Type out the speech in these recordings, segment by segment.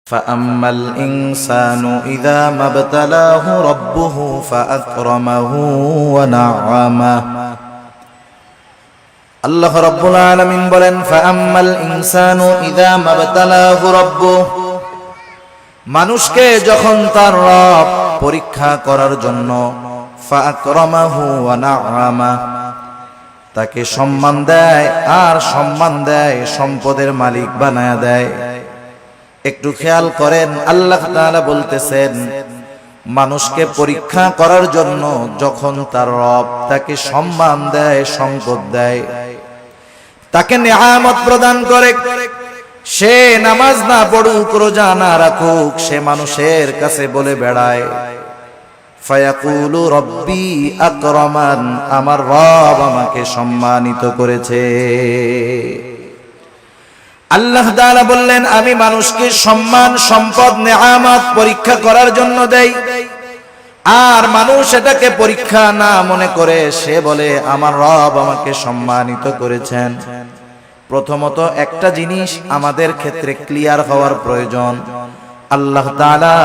فأما الإنسان إذا ما ابتلاه ربه فأكرمه ونعمه আল্লাহ রাব্বুল আলামিন বলেন ফাআম্মাল ইনসানু ইযা মাবতালাহু রাব্বুহু মানুষকে যখন তার রব পরীক্ষা করার জন্য ফাআকরামাহু ওয়া না'আমা তাকে সম্মান দেয় আর সম্মান দেয় সম্পদের মালিক বানায়া দেয়। একটু খেয়াল করেন, আল্লাহ তাআলা বলতেছেন মানুষকে পরীক্ষা করার জন্য যখন তার রব তাকে সম্মান দেয়, সম্পদ দেয়, তাকে নিয়ামত প্রদান করে, সে নামাজ না পড়ুক, রোজা না রাখুক, সে মানুষের কাছে বলে বেড়ায় ফায়াকুলু রব্বি আকরামান, আমার রব আমাকে সম্মানিত করেছে। আল্লাহ তাআলা বললেন আমি মানুষকে সম্মান, সম্পদ, নিয়ামত পরীক্ষা করার জন্য দেই, আর মানুষ এটাকে পরীক্ষা না মনে করে সে বলে আমার রব আমাকে সম্মানিত করেছেন। প্রথমত একটা জিনিস আমাদের ক্ষেত্রে ক্লিয়ার হওয়ার প্রয়োজন, আল্লাহ তাআলা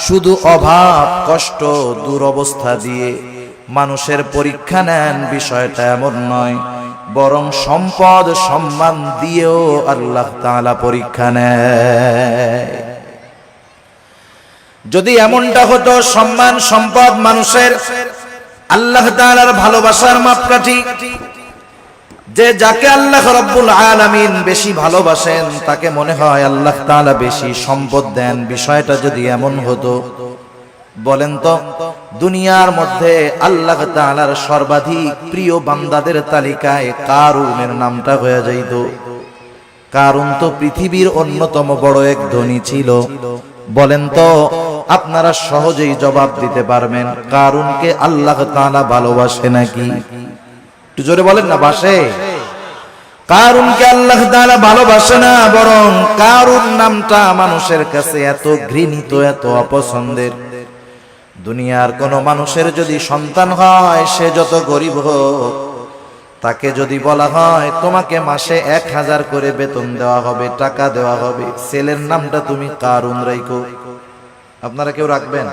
শুধু অভাব, কষ্ট, দুরবস্থা দিয়ে মানুষের পরীক্ষা নেন বিষয়টা এমন নয়, বরং সম্পদ, সম্মান দিয়েও আল্লাহ তাআলা পরীক্ষা নেয়। যদি এমনটা হতো সম্মান, সম্পদ মানুষের আল্লাহ তাআলার ভালোবাসার মাপকাঠি, যে যাকে আল্লাহ রাব্বুল আলামিন বেশি ভালোবাসেন তাকে মনে হয় আল্লাহ তাআলা বেশি সম্পদ দেন, বিষয়টা যদি এমন হতো, বলেন তো দুনিয়ার মধ্যে আল্লাহ তাআলার সর্বাধিক প্রিয় বান্দাদের তালিকায় কারুনের নামটা হয়ে যাইত। কারুন তো পৃথিবীর অন্যতম বড় এক ধনী ছিল। বলেন তো আপনারা সহজেই জবাব দিতে পারবেন কারুনকে আল্লাহ তাআলা ভালোবাসে নাকি? একটু জোরে বলেন না, বাসে? কারুনকে আল্লাহ তাআলা ভালোবাসে না, বরং কারুন নামটা মানুষের কাছে এত ঘৃণিত, এত অপছন্দের। দুনিয়ার কোন মানুষের যদি সন্তান হয়, সে যত গরিব হোক, তাকে যদি বলা হয় তোমাকে মাসে 1000 করে বেতন দেওয়া হবে, টাকা দেওয়া হবে, ছেলের নামটা তুমি কারুন রাখো, আপনারা কেউ রাখবেন?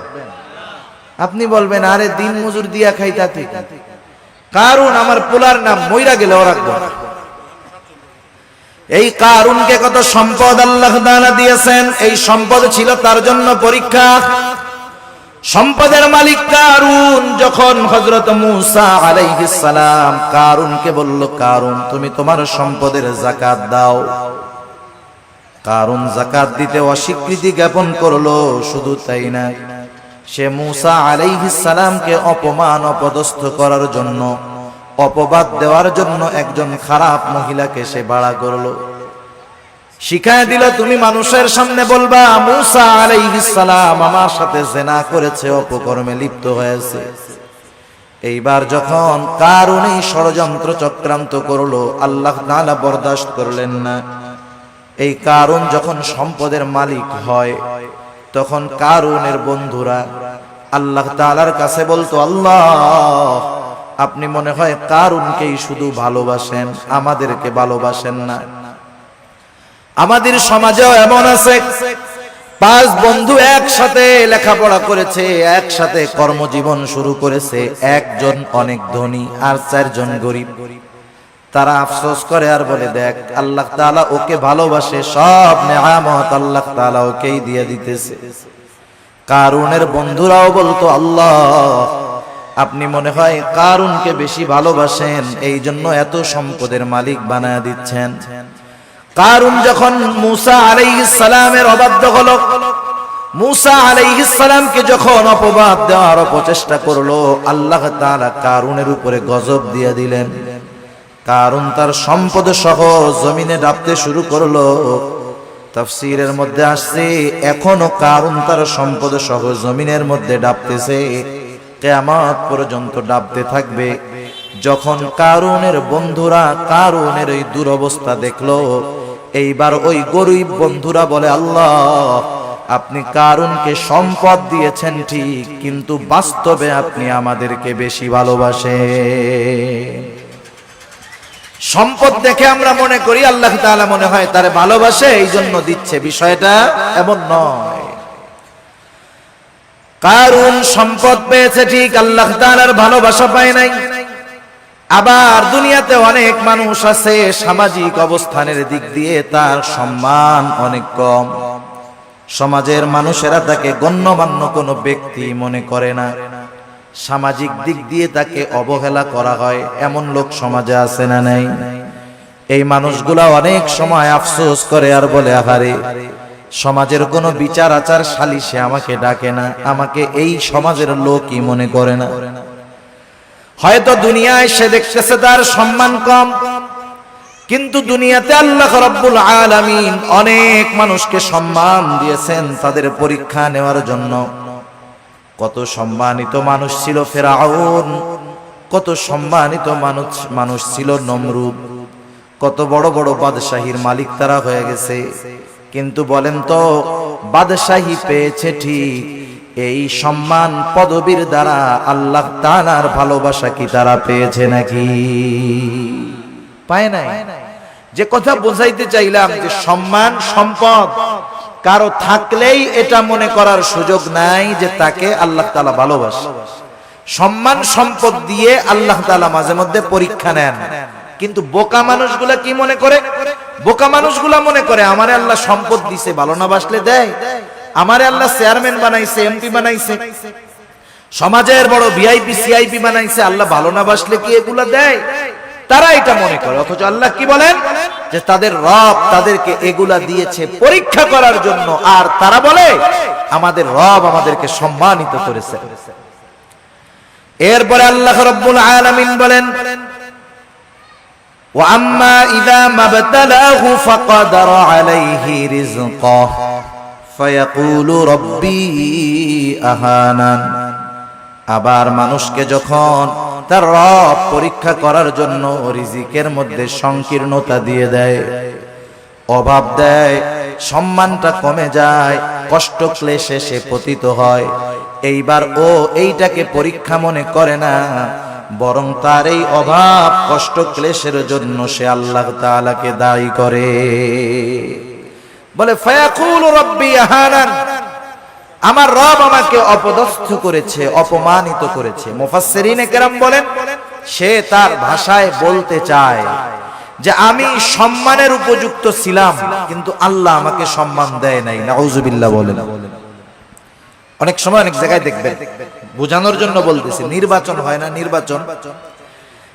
আপনি বলবেন আরে দিন মজুর দিয়া খাইতা ঠিক, কারুন আমার পোলার নাম, মইরা গেলেও রাখবো না। এই কারুনকে কত সম্পদ আল্লাহ তাআলা দিয়েছেন, এই সম্পদ ছিল তার জন্য পরীক্ষা। সম্পদের মালিক কারুন যখন হযরত মূসা আলাইহিস সালাম কারুনকে বলল কারুন তুমি তোমার সম্পদের যাকাত দাও, কারুন যাকাত দিতে অস্বীকৃতি জ্ঞাপন করলো। শুধু তাই না, সে মূসা আলাইহিস সালামকে অপমান, অপদস্থ করার জন্য, অপবাদ দেওয়ার জন্য একজন খারাপ মহিলাকে সে ভাড়া করলো, শিখায় দিল তুমি মানুষের সামনে বলবা মূসা আলাইহিস সালাম আমার সাথে জিনা করেছে, অপকর্মে লিপ্ত হয়েছে। এইবার যখন কারুন এই ষড়যন্ত্র চক্রান্ত করলো, আল্লাহ তাআলা বরদাস্ত করলেন না। এই কারুন যখন সম্পদের মালিক হয়, তখন কারুনের বন্ধুরা আল্লাহ তাআলার কাছে বলতো আল্লাহ আপনি মনে হয় কারুনকেই শুধু ভালোবাসেন, আমাদেরকে ভালোবাসেন না। আমাদের সমাজেও এমন আছে, 5 বন্ধু একসাথে লেখাপড়া করেছে, একসাথে কর্মজীবন শুরু করেছে, একজন অনেক ধনী আর 4 জন গরিব। তারা আফসোস করে আর বলে দেখ আল্লাহ তাআলা ওকে ভালোবাসে, সব নিয়ামত আল্লাহ তাআলা ওকেই দিয়ে দিতেছে। কারুনের বন্ধুরাও বলতো আল্লাহ আপনি মনে হয় কারুনকে বেশি ভালোবাসেন, এই জন্য এত সম্পদের মালিক বানায় দিচ্ছেন। কারুন যখন মূসা আলাইহিস সালামের অবাধ্য হলো, মূসা আলাইহিস সালামকে যখন অপবাদ দেওয়ার প্রচেষ্টা করলো, আল্লাহ তাআলা কারুনের উপরে গজব দিয়ে দিলেন। কারুন তার সম্পদ সহ জমিনে ডাবতে শুরু করলো। তাফসীরের মধ্যে আসছে এখনো কারুন তার সম্পদ সহ জমিনের মধ্যে ডাবতেছে, কিয়ামত পর্যন্ত ডাবতে থাকবে। যখন কারুনের বন্ধুরা কারুনের এই দুরবস্থা দেখলো, এইবার ওই গরিব বন্ধুরা বলে আল্লাহ আপনি কারুনকে সম্পদ দিয়েছেন ঠিক, কিন্তু বাস্তবে আপনি আমাদেরকে বেশি ভালোবাসেন। সম্পদ দেখে আমরা মনে করি আল্লাহ তাআলা মনে হয় তারে ভালোবাসে এই জন্য দিচ্ছে, বিষয়টা এমন নয়। কারুন সম্পদ পেয়েছে ঠিক, আল্লাহ তাআলার ভালোবাসা পায় নাই। আবার দুনিয়াতে অনেক মানুষ আছে সামাজিক অবস্থানের দিক দিয়ে তার সম্মান অনেক কম, সমাজের মানুষেরা তাকে গণ্যমান্য কোনো ব্যক্তি মনে করে না, সামাজিক দিক দিয়ে তাকে অবহেলা করা হয়, এমন লোক সমাজে আছে না নাই? এই মানুষগুলা অনেক সময় আফসোস করে আর বলে, আহারে সমাজের কোনো বিচার আচার সালিশে আমাকে ডাকে না, আমাকে এই সমাজের লোকই মনে করে না। হয়তো দুনিয়ায় সে দেখতেছে তার সম্মান কম, কিন্তু দুনিয়াতে আল্লাহ রাব্বুল আলামিন অনেক মানুষকে সম্মান দিয়েছেন তাদের পরীক্ষা নেওয়ার জন্য। কত সম্মানিত মানুষ ছিল ফেরাউন, কত সম্মানিত মানুষ ছিল নমরুদ, কত বড় বড় বাদশাহীর মালিক তারা হয়ে গেছে। কিন্তু বলেন তো, বাদশাহী পেয়েছে ঠিক, এই সম্মান পদবীর দ্বারা আল্লাহ তাআলার ভালোবাসা কি তারা পেয়েছে নাকি? পায় নাই। যে কথা বোঝাইতে চাইলাম যে সম্মান সম্পদ কারো থাকলেই এটা মনে করার সুযোগ নাই যে তাকে আল্লাহ তাআলা ভালোবাসে। সম্মান সম্পদ দিয়ে আল্লাহ তাআলা মাঝে মধ্যে পরীক্ষা নেন, কিন্তু বোকা মানুষগুলা কি মনে করে? বোকা মানুষগুলা মনে করে আমারে আল্লাহ সম্পদ দিছে, ভালো না বাসলে দেয়। আমারে আল্লাহ চেয়ারম্যান বানাইছে, এমপি বানাইছে, সমাজের বড় ভিআইপি সিআইপি বানাইছে, আল্লাহ ভালো না বাসলে কি এগুলা দেয়? তারা এটা মনে করে। অথচ আল্লাহ কি বলেন যে তাদের রব তাদেরকে এগুলা দিয়েছে পরীক্ষা করার জন্য, আর তারা বলে আমাদের রব আমাদেরকে সম্মানিত করেছে। এরপরে আল্লাহ রাব্বুল আলামিন বলেন, ওয়া আম্মা ইযা মাবতালাহু ফাকাদারা আলাইহি রিজকাহু ফায়াকুলু রাব্বি আহানান। আবার মানুষকে যখন তার রব পরীক্ষা করার জন্য রিজিকের মধ্যে সংকীর্ণতা দিয়ে দেয়, অভাব দেয়, সম্মানটা কমে যায়, কষ্ট ক্লেশে সে পতিত হয়, এইবার ও এইটাকে পরীক্ষা মনে করে না, বরং তার এই অভাব কষ্ট ক্লেশের জন্য সে আল্লাহ তাআলাকে দায়ী করে। বলে ফায়াকুলু রাব্বি আহানান, আমার রব আমাকে অপদস্থ করেছে, অপমানিত করেছে। মুফাসসিরিনে কেরাম বলেন সে তার ভাষায় বলতে চায় যে আমি সম্মানের উপযুক্ত ছিলাম, কিন্তু আল্লাহ আমাকে সম্মান দেয় নাই। নাউজুবিল্লাহ বলেন। অনেক সময় অনেক জায়গায় দেখবেন, বোঝানোর জন্য বলতেছি, নির্বাচন হয় না, নির্বাচন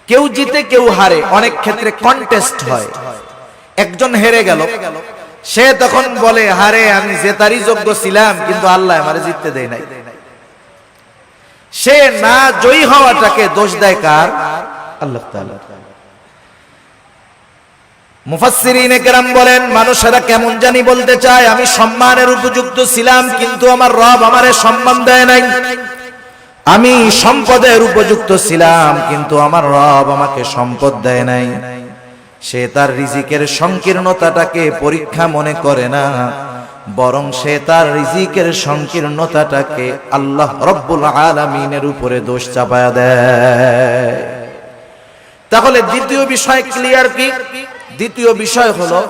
কেউ জিতে কেউ হারে, অনেক ক্ষেত্রে কন্টেস্ট হয়। একজন হেরে গেল, সে তখন বলে হারে আমি জেতারই যোগ্য ছিলাম, কিন্তু আল্লাহ আমারে জিততে দেয় নাই। সে না জয়ী হওয়াটাকে দোষ দেয় কার? আল্লাহ তাআলা। মুফাসসিরিনে কেরাম বলেন মানুষেরা কেমন জানি বলতে চায় আমি সম্মানের উপযুক্ত ছিলাম, কিন্তু আমার রব আমারে সম্মান দেয় নাই। আমি সম্পদের উপযুক্ত ছিলাম, কিন্তু আমার রব আমাকে সম্পদ দেয় নাই। সে তার রিজিকের সংকীর্ণতাটাকে পরীক্ষা মনে করে না, বরং সে তার রিজিকের সংকীর্ণতাটাকে আল্লাহ রাব্বুল আলামিনের উপরে দোষ চাপায়া দেয়। তাহলে দ্বিতীয় বিষয় ক্লিয়ার কি? দ্বিতীয় বিষয় হলো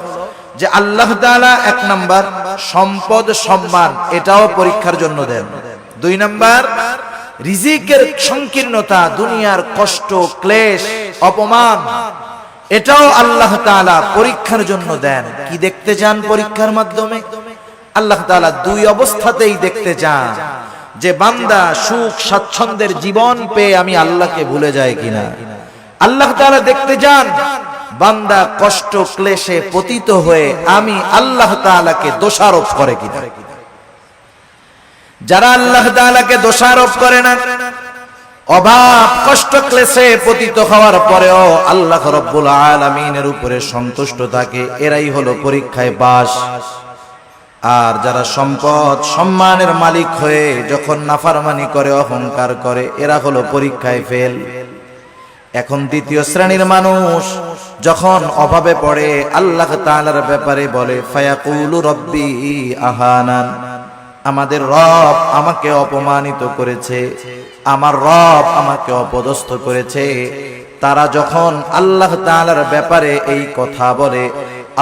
যে আল্লাহ তাআলা এক নাম্বার সম্পদ সম্মান এটাও পরীক্ষার জন্য দেন। দুই নাম্বার রিজিকের সংকীর্ণতা, দুনিয়ার কষ্ট ক্লেশ অপমান, এটাও আল্লাহ তাআলা পরীক্ষার জন্য দেন। কি দেখতে চান পরীক্ষার মাধ্যমে? আল্লাহ তাআলা দুই অবস্থাতেই দেখতে চান যে বান্দা সুখ স্বাচ্ছন্দ্যের জীবন পেয়ে আমি আল্লাহকে ভুলে যাই কিনা। আল্লাহ তাআলা দেখতে চান বান্দা কষ্ট ক্লেশে পতিত হয়ে আমি আল্লাহ তাআলাকে দোষারোপ করে কিনা। যারা আল্লাহ তাআলাকে দোষারোপ করে না, অভাব কষ্ট ক্লেশে পতিত হওয়ার পরেও আল্লাহ রাব্বুল আলামিনের উপরে সন্তুষ্ট থাকে, এরাই হলো পরীক্ষায় পাস। আর যারা সম্পদ সম্মানের মালিক হয়ে যখন নাফরমানি করে, অহংকার করে, এরা হলো পরীক্ষায় ফেল। এখন দ্বিতীয় শ্রেণীর মানুষ যখন অভাবে পড়ে আল্লাহ তাআলার ব্যাপারে বলে ফায়াকুলু রাব্বি আহানান, আমাদের রব আমাকে অপমানিত করেছে, আমার রব আমাকে অপদস্থ করেছে, তারা যখন আল্লাহ তাআলার ব্যাপারে এই কথা বলে,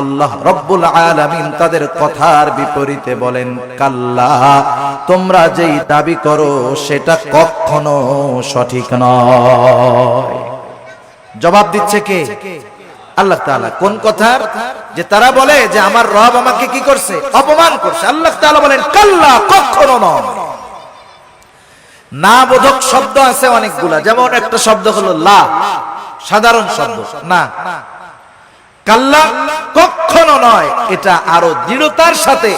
আল্লাহ রব্বুল আলামিন তাদের কথার বিপরীতে বলেন, কাল্লা, তোমরা যেই দাবি করো সেটা কখনো সঠিক নয়। জবাব দিচ্ছে কে? আল্লাহ তাআলা। কোন কথার? যে তারা বলে যে আমার রব আমাকে কি করছে? অপমান করছে। আল্লাহ তাআলা বলেন, কাল্লা, কখনো নয়। না বোধক শব্দ আছে অনেকগুলা, যেমন একটা শব্দ হলো লা, সাধারণ শব্দ না। কাল্লা, কখনো নয়, এটা আরো দৃঢ়তার সাথে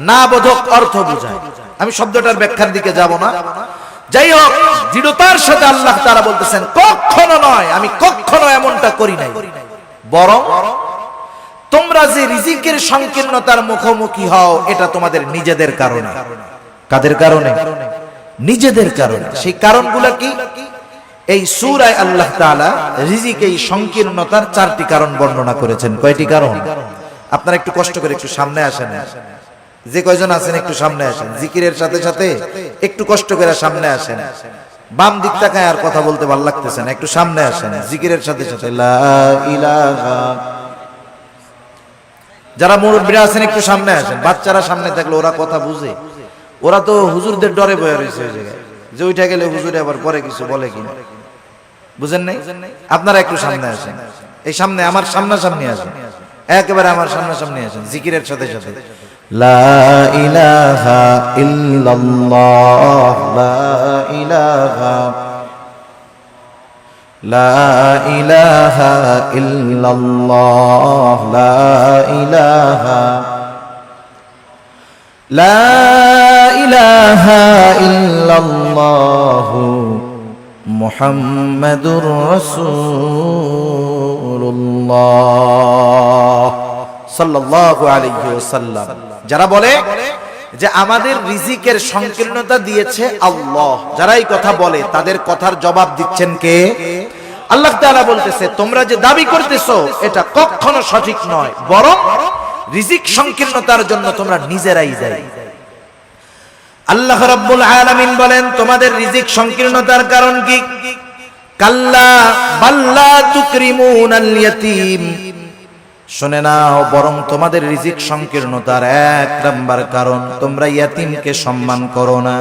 না বোধক অর্থ বোঝায়। আমি শব্দটার ব্যাখ্যার দিকে যাব না। যাই হোক, দৃঢ়তার সাথে আল্লাহ তাআলা বলতেছেন, কখনো নয়, আমি কখনো এমনটা করি নাই। বরং তোমরা যে রিজিকের সংকীর্ণতার মুখোমুখি হও, এটা তোমাদের নিজেদের কারণে। কাদের কারণে? নিজেদের কারণে। সেই কারণগুলো কি? এই সূরায় আল্লাহ তাআলা রিজিক এই সংকীর্ণতার 4টি কারণ বর্ণনা করেছেন। কয়টি কারণ? আপনারা একটু কষ্ট করে একটু সামনে আসেন, যে কয়জন আছেন একটু সামনে আসেন, জিকিরের সাথে সাথে একটু কষ্ট করে সামনে আসেন। বাম দিক তাকায় আর কথা বলতে ভালো লাগতেছে না, একটু সামনে আসেন জিকিরের সাথে সাথে। লা ইলাহা। যারা মুরব্বিরা আছেন একটু সামনে আসেন। বাচ্চারা সামনে থাকলে ওরা কথা বুঝে, ওরা তো হুজুরদের ডরে বয়ে রয়েছে ওই জায়গায়, যে উঠে গেলে হুজুরে আবার পরে কিছু বলে কিনা, বুঝেন নাই? আপনারা একটু সামনে আসেন, এই সামনে আমার সামনাসামনি আসেন, একেবারে আমার সামনাসামনি আসেন জিকিরের সাথে সাথে। লা ইলাহা ইল্লাল্লাহ, লা ইলাহা, লা ইলাহা ইল্লাল্লাহ, লা ইলাহা, লা ইলাহা ইল্লাল্লাহু মুহাম্মাদুর রাসূলুল্লাহ সাল্লাল্লাহু আলাইহি ওয়াসাল্লাম। যারা বলে যে আমাদের রিজিকের সংকীর্ণতা দিয়েছে আল্লাহ, যারা এই কথা বলে তাদের কথার জবাব দিচ্ছেন কে? আল্লাহ তাআলা বলতেছে, তোমরা যে দাবি করতেছো এটা কখনো সঠিক নয়, বরং রিজিক সংকীর্ণতার জন্য তোমরা নিজেরাই দায়ী। আল্লাহ রাব্বুল আলামিন বলেন, তোমাদের রিজিক সংকীর্ণতার কারণ কি? কাল্লা বাল্লা তুকরিমুনাল ইয়াতীম। শুনে নাও, বরং তোমাদের রিজিক সংকীর্ণতার 1 নাম্বার কারণ, তোমরা ইয়াতীমকে সম্মান করো না।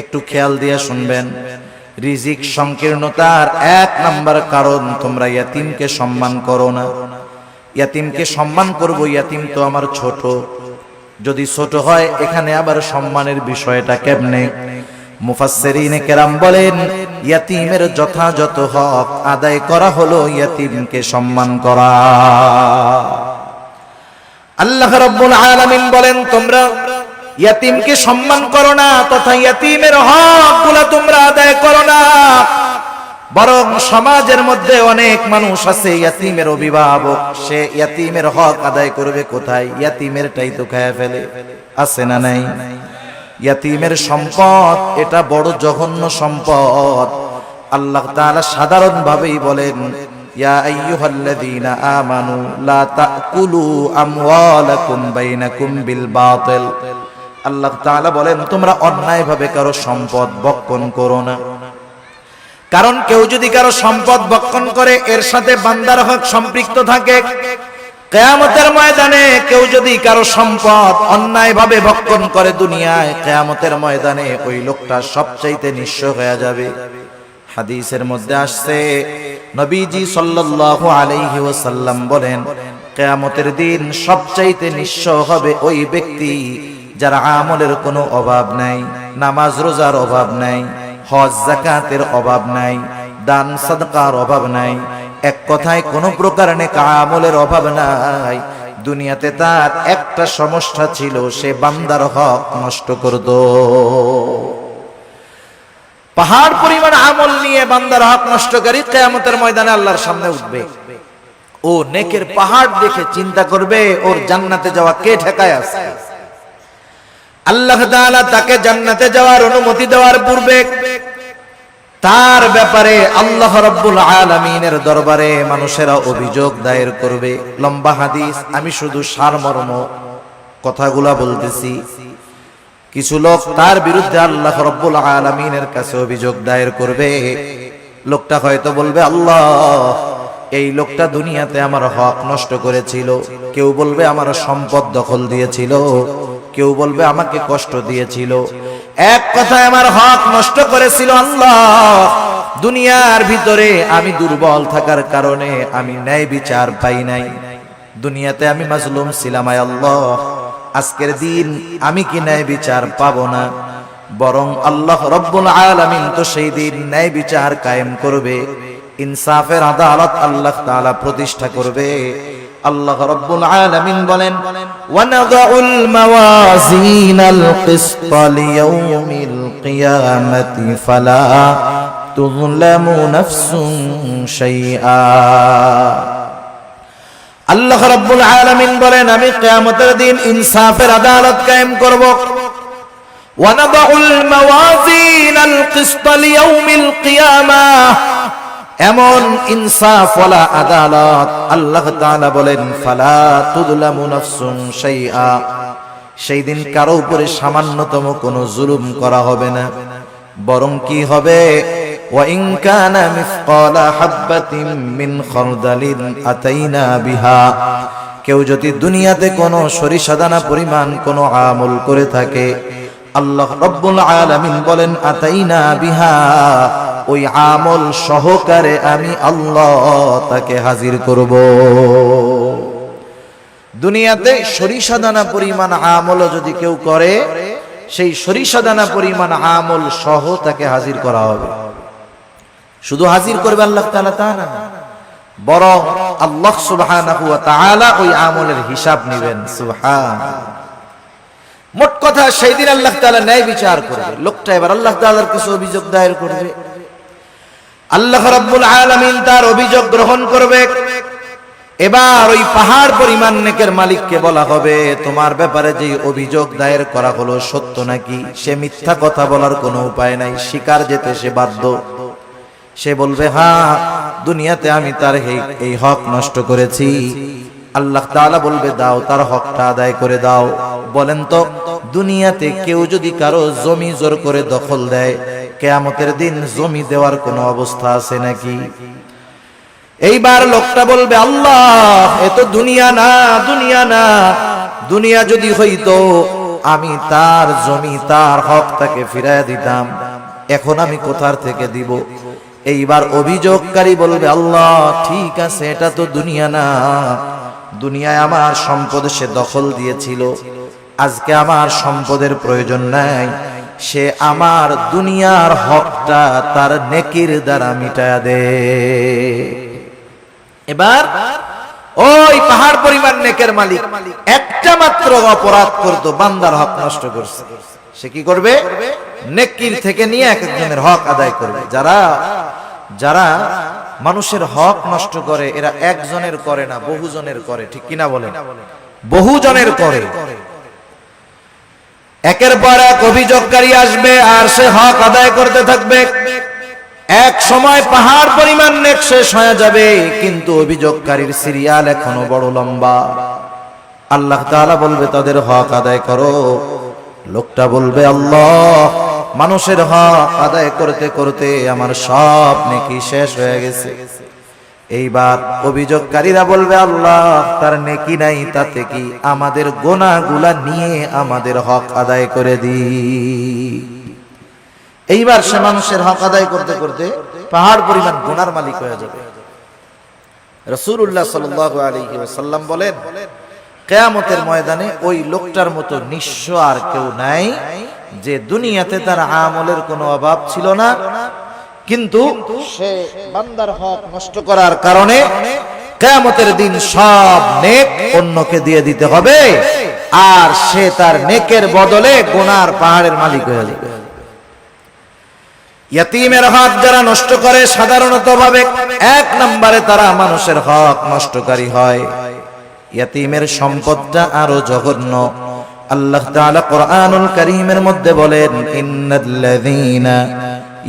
একটু খেয়াল দিয়ে শুনবেন, রিজিক সংকীর্ণতার 1 নাম্বার কারণ, তোমরা ইয়াতীমকে সম্মান করো না। ইয়াতীমকে সম্মান করব, ইয়াতীম তো আমার ছোট। যদি ছোট হয়, এখানে আবার সম্মানের বিষয়টা কেমনে? মুফাসসিরিনে কেরাম বলেন, ইয়াতীমের যথাযথ হক আদায় করা হলো ইয়াতীমকে সম্মান করা। আল্লাহ রাব্বুল আলামিন বলেন, তোমরা ইয়াতীমকে সম্মান করো না, তথা ইয়াতীমের হকগুলো তোমরা আদায় করো না। বরং সমাজের মধ্যে অনেক মানুষ আছে ইয়াতীমের অভিভাবক, সে ইয়াতীমের হক আদায় করবে কোথায়? ইয়াতীমেরটাই তো খায় ফেলে। আছে না নাই? ইয়াতীমের সম্পদ এটা বড় জঘন্য সম্পদ। আল্লাহ তাআলা সাধারণ ভাবেই বলেন, ইয়া আইয়ুহাল্লাযীনা আমানু লা তাকুলু আমওয়ালাকুম বাইনাকুম বিল বাতিল। আল্লাহ তাআলা বলেন, তোমরা অন্যায়ভাবে কারো সম্পদ ভক্ষণ করো না। কারণ কেউ যদি কারো সম্পদ ভক্ষণ করে, এর সাথে বান্দার হক সম্পৃক্ত থাকে। কিয়ামতের ময়দানে কেউ যদি কারো সম্পদ অন্যায়ভাবে ভক্ষণ করে দুনিয়ায়, কিয়ামতের ময়দানে ওই লোকটা সবচাইতে নিঃস্ব হয়ে যাবে। হাদিসের মধ্যে আসছে, নবীজি সাল্লাল্লাহু আলাইহি ওয়াসাল্লাম বলেন, কিয়ামতের দিন সবচাইতে নিঃস্ব হবে ওই ব্যক্তি যার আমলের কোনো অভাব নাই, নামাজ রোজার অভাব নাই, হজ যাকাতের অভাব নাই, দান সাদকার অভাব নাই, এক কথায় কোনো প্রকার নেক আমলের অভাব নাই। দুনিয়াতে তার একটা সমস্যা ছিল, সে বান্দার হক নষ্ট করত। পাহাড় পরিমাণ আমল নিয়ে বান্দার হক নষ্টকারী কিয়ামতের ময়দানে আল্লাহর সামনে উঠবে। ও নেকের পাহাড় দেখে চিন্তা করবে, ওর জান্নাতে যাওয়া কে ঠেকায় আছে? আল্লাহ তাআলা তাকে জান্নাতে যাওয়ার অনুমতি দেওয়ার পূর্বে তার ব্যাপারে আল্লাহ রাব্বুল আলামিনের দরবারে মানুষেরা অভিযোগ দায়ের করবে। লম্বা হাদিস, আমি শুধু সারমর্ম কথাগুলা বলতেছি। কিছু লোক তার বিরুদ্ধে আল্লাহ রাব্বুল আলামিনের কাছে অভিযোগ দায়ের করবে। লোকটা হয়তো বলবে, আল্লাহ, এই লোকটা দুনিয়াতে আমার হক নষ্ট করেছিল। কেউ বলবে আমার সম্পদ দখল দিয়েছিল, কেউ বলবে আমাকে কষ্ট দিয়েছিল। এক কথায় আমার হক নষ্ট করেছিল আল্লাহ। দুনিয়ার ভিতরে আমি দুর্বল থাকার কারণে আমি ন্যায় বিচার পাই নাই। দুনিয়াতে আমি মাজলুম ছিলাম, আয় আল্লাহ, আজকের দিন আমি কি ন্যায় বিচার পাবো না? বরং আল্লাহ রব্বুল আলামিন তো সেই দিন ন্যায় বিচার কায়েম করবে, ইনসাফের আদালত আল্লাহ তাআলা প্রতিষ্ঠা করবে। আল্লাহ রব্বুল আলামিন বলেন, ওয়ানাদাউল মাওয়াজিনাল কিসতা লিয়াউমিল কিয়ামাতি ফালা তুযলামু নাফসুন শাইআ। আল্লাহ রাব্বুল আলামিন বলেন, আমি কিয়ামতের দিন ইনসাফের আদালত কায়েম করব। ওয়ানাদাউল মাওয়াজিনাল কিসতা লিয়াউমিল কিয়ামাহ, এমন ইনসাফ ওয়ালা আদালত আল্লাহ তাআলা বলেন, ফালা তুযলামু নাফসুন শাইআ, সেই দিন কারো উপরে সামান্যতম কোনো জুলুম করা হবে না। বরং কি হবে, ওয়া ইন কানা মিসকালা হাববাতিন মিন খারদালিন আতাইনা বিহা, কেউ যদি দুনিয়াতে কোনো সরিষা দানা পরিমাণ কোনো আমল করে থাকে, আল্লাহ রব্বুল আলামিন বলেন, আতাইনা বিহা, ওই আমল সহকারে আমি আল্লাহ তাকে হাজির করব। দুনিয়াতে সরিষা দানা পরিমাণ আমল যদি কেউ করে, সেই সরিষা দানা পরিমাণ আমল সহ তাকে হাজির করা হবে। শুধু হাজির করবে আল্লাহ তাআলা তা না, বরং আল্লাহ সুবহানাহু ওয়া তাআলা ওই আমলের হিসাব নেবেন। সুবহানাল্লাহ। মোট কথা, সেই দিন আল্লাহ তাআলা ন্যায় বিচার করবে। লোকটা এবার আল্লাহ তাআলার কাছে অভিযোগ দায়ের করবে, আল্লাহ রাব্বুল আলামিন তার অভিযোগ গ্রহণ করবে। এবার ওই পাহাড় পরিমাণ নেকের মালিককে বলা হবে, তোমার ব্যাপারে যে অভিযোগ দায়ের করা হলো সত্য নাকি? সে মিথ্যা কথা বলার কোনো উপায় নাই, স্বীকার যেতে সে বাধ্য। সে বলবে, হ্যাঁ, দুনিয়াতে আমি তার এই হক নষ্ট করেছি। আল্লাহ তাআলা বলবে, দাও, তার হকটা আদায় করে দাও। বলেন তো, দুনিয়াতে কেউ যদি কারো জমি জোর করে দখল দেয়, কিয়ামতের দিন জমি দেওয়ার কোনো অবস্থা আছে নাকি? এইবার লোকটা বলবে, আল্লাহ, এ তো দুনিয়া না, দুনিয়া না। দুনিয়া যদি হইতো আমি তার জমি, তার হক তাকে ফিরাইয়া দিতাম, এখন আমি কোথার থেকে দিব? এইবার অভিযোগকারী বলবে, আল্লাহ, ঠিক আছে, এটা তো দুনিয়া না। দুনিয়ায় আমার সম্পদ সে দখল দিয়েছিল, আজকে আমার সম্পদের প্রয়োজন নাই, সে আমার দুনিয়ার হকটা তার নেকির দ্বারা মিটায়া দে। এবার ওই পাহাড় পরিমাণ নেকের মালিক একটা মাত্র অপরাধ করতো, বান্দার হক নষ্ট করছে, সে কি করবে? নেকির থেকে নিয়ে এক একজনের হক আদায় করবে। যারা মানুষের হক নষ্ট করে, এরা একজনের করে না, বহুজনের করে। ঠিক কিনা বলেন? বহুজনের করে। একের পর এক অভিযোগকারী আসবে আর সে হক আদায় করতে থাকবে। এক সময় পাহাড় পরিমাণ নেক শেষ হয়ে যাবে, কিন্তু অভিযোগকারীর সিরিয়াল এখনো বড় লম্বা। আল্লাহ তাআলা বলবে, তাদের হক আদায় করো। লোকটা বলবে, আল্লাহ, মানুষের হক আদায় করতে করতে আমার সব নেকি শেষ হয়ে গেছে। এইবার অভিযোগকারীরা বলবে, আল্লাহ, তার নেকি নাই, তাতে কি, আমাদের গুনাহগুলা নিয়ে আমাদের হক আদায় করে দি। এইবার সে মানুষের হক আদায় করতে করতে পাহাড় পরিমাণ গুনার মালিক হয়ে যাবে। রাসূলুল্লাহ সাল্লাল্লাহু আলাইহি ওয়াসাল্লাম বলেন, কিয়ামতের ময়দানে ওই লোকটার মতো নিঃস্ব আর কেউ নাই, যে দুনিয়াতে তার আমলের কোনো অভাব ছিল না, কিন্তু সে বান্দার হক নষ্ট করার কারণে কিয়ামতের দিন সব নেক অন্যকে দিয়ে দিতে হবে, আর সে তার নেকের বদলে গুনার পাহাড়ের মালিক হয়ে যাবে। ইয়াতীমের হক যারা নষ্ট করে, সাধারণত ভাবে এক নম্বরে তারা মানুষের হক নষ্টকারী হয়। ইয়াতীমের সম্পদটা আরো জঘন্য। আল্লাহ তাআলা কোরআনুল কারীমের মধ্যে বলেন, ইন্নাল্লাযীনা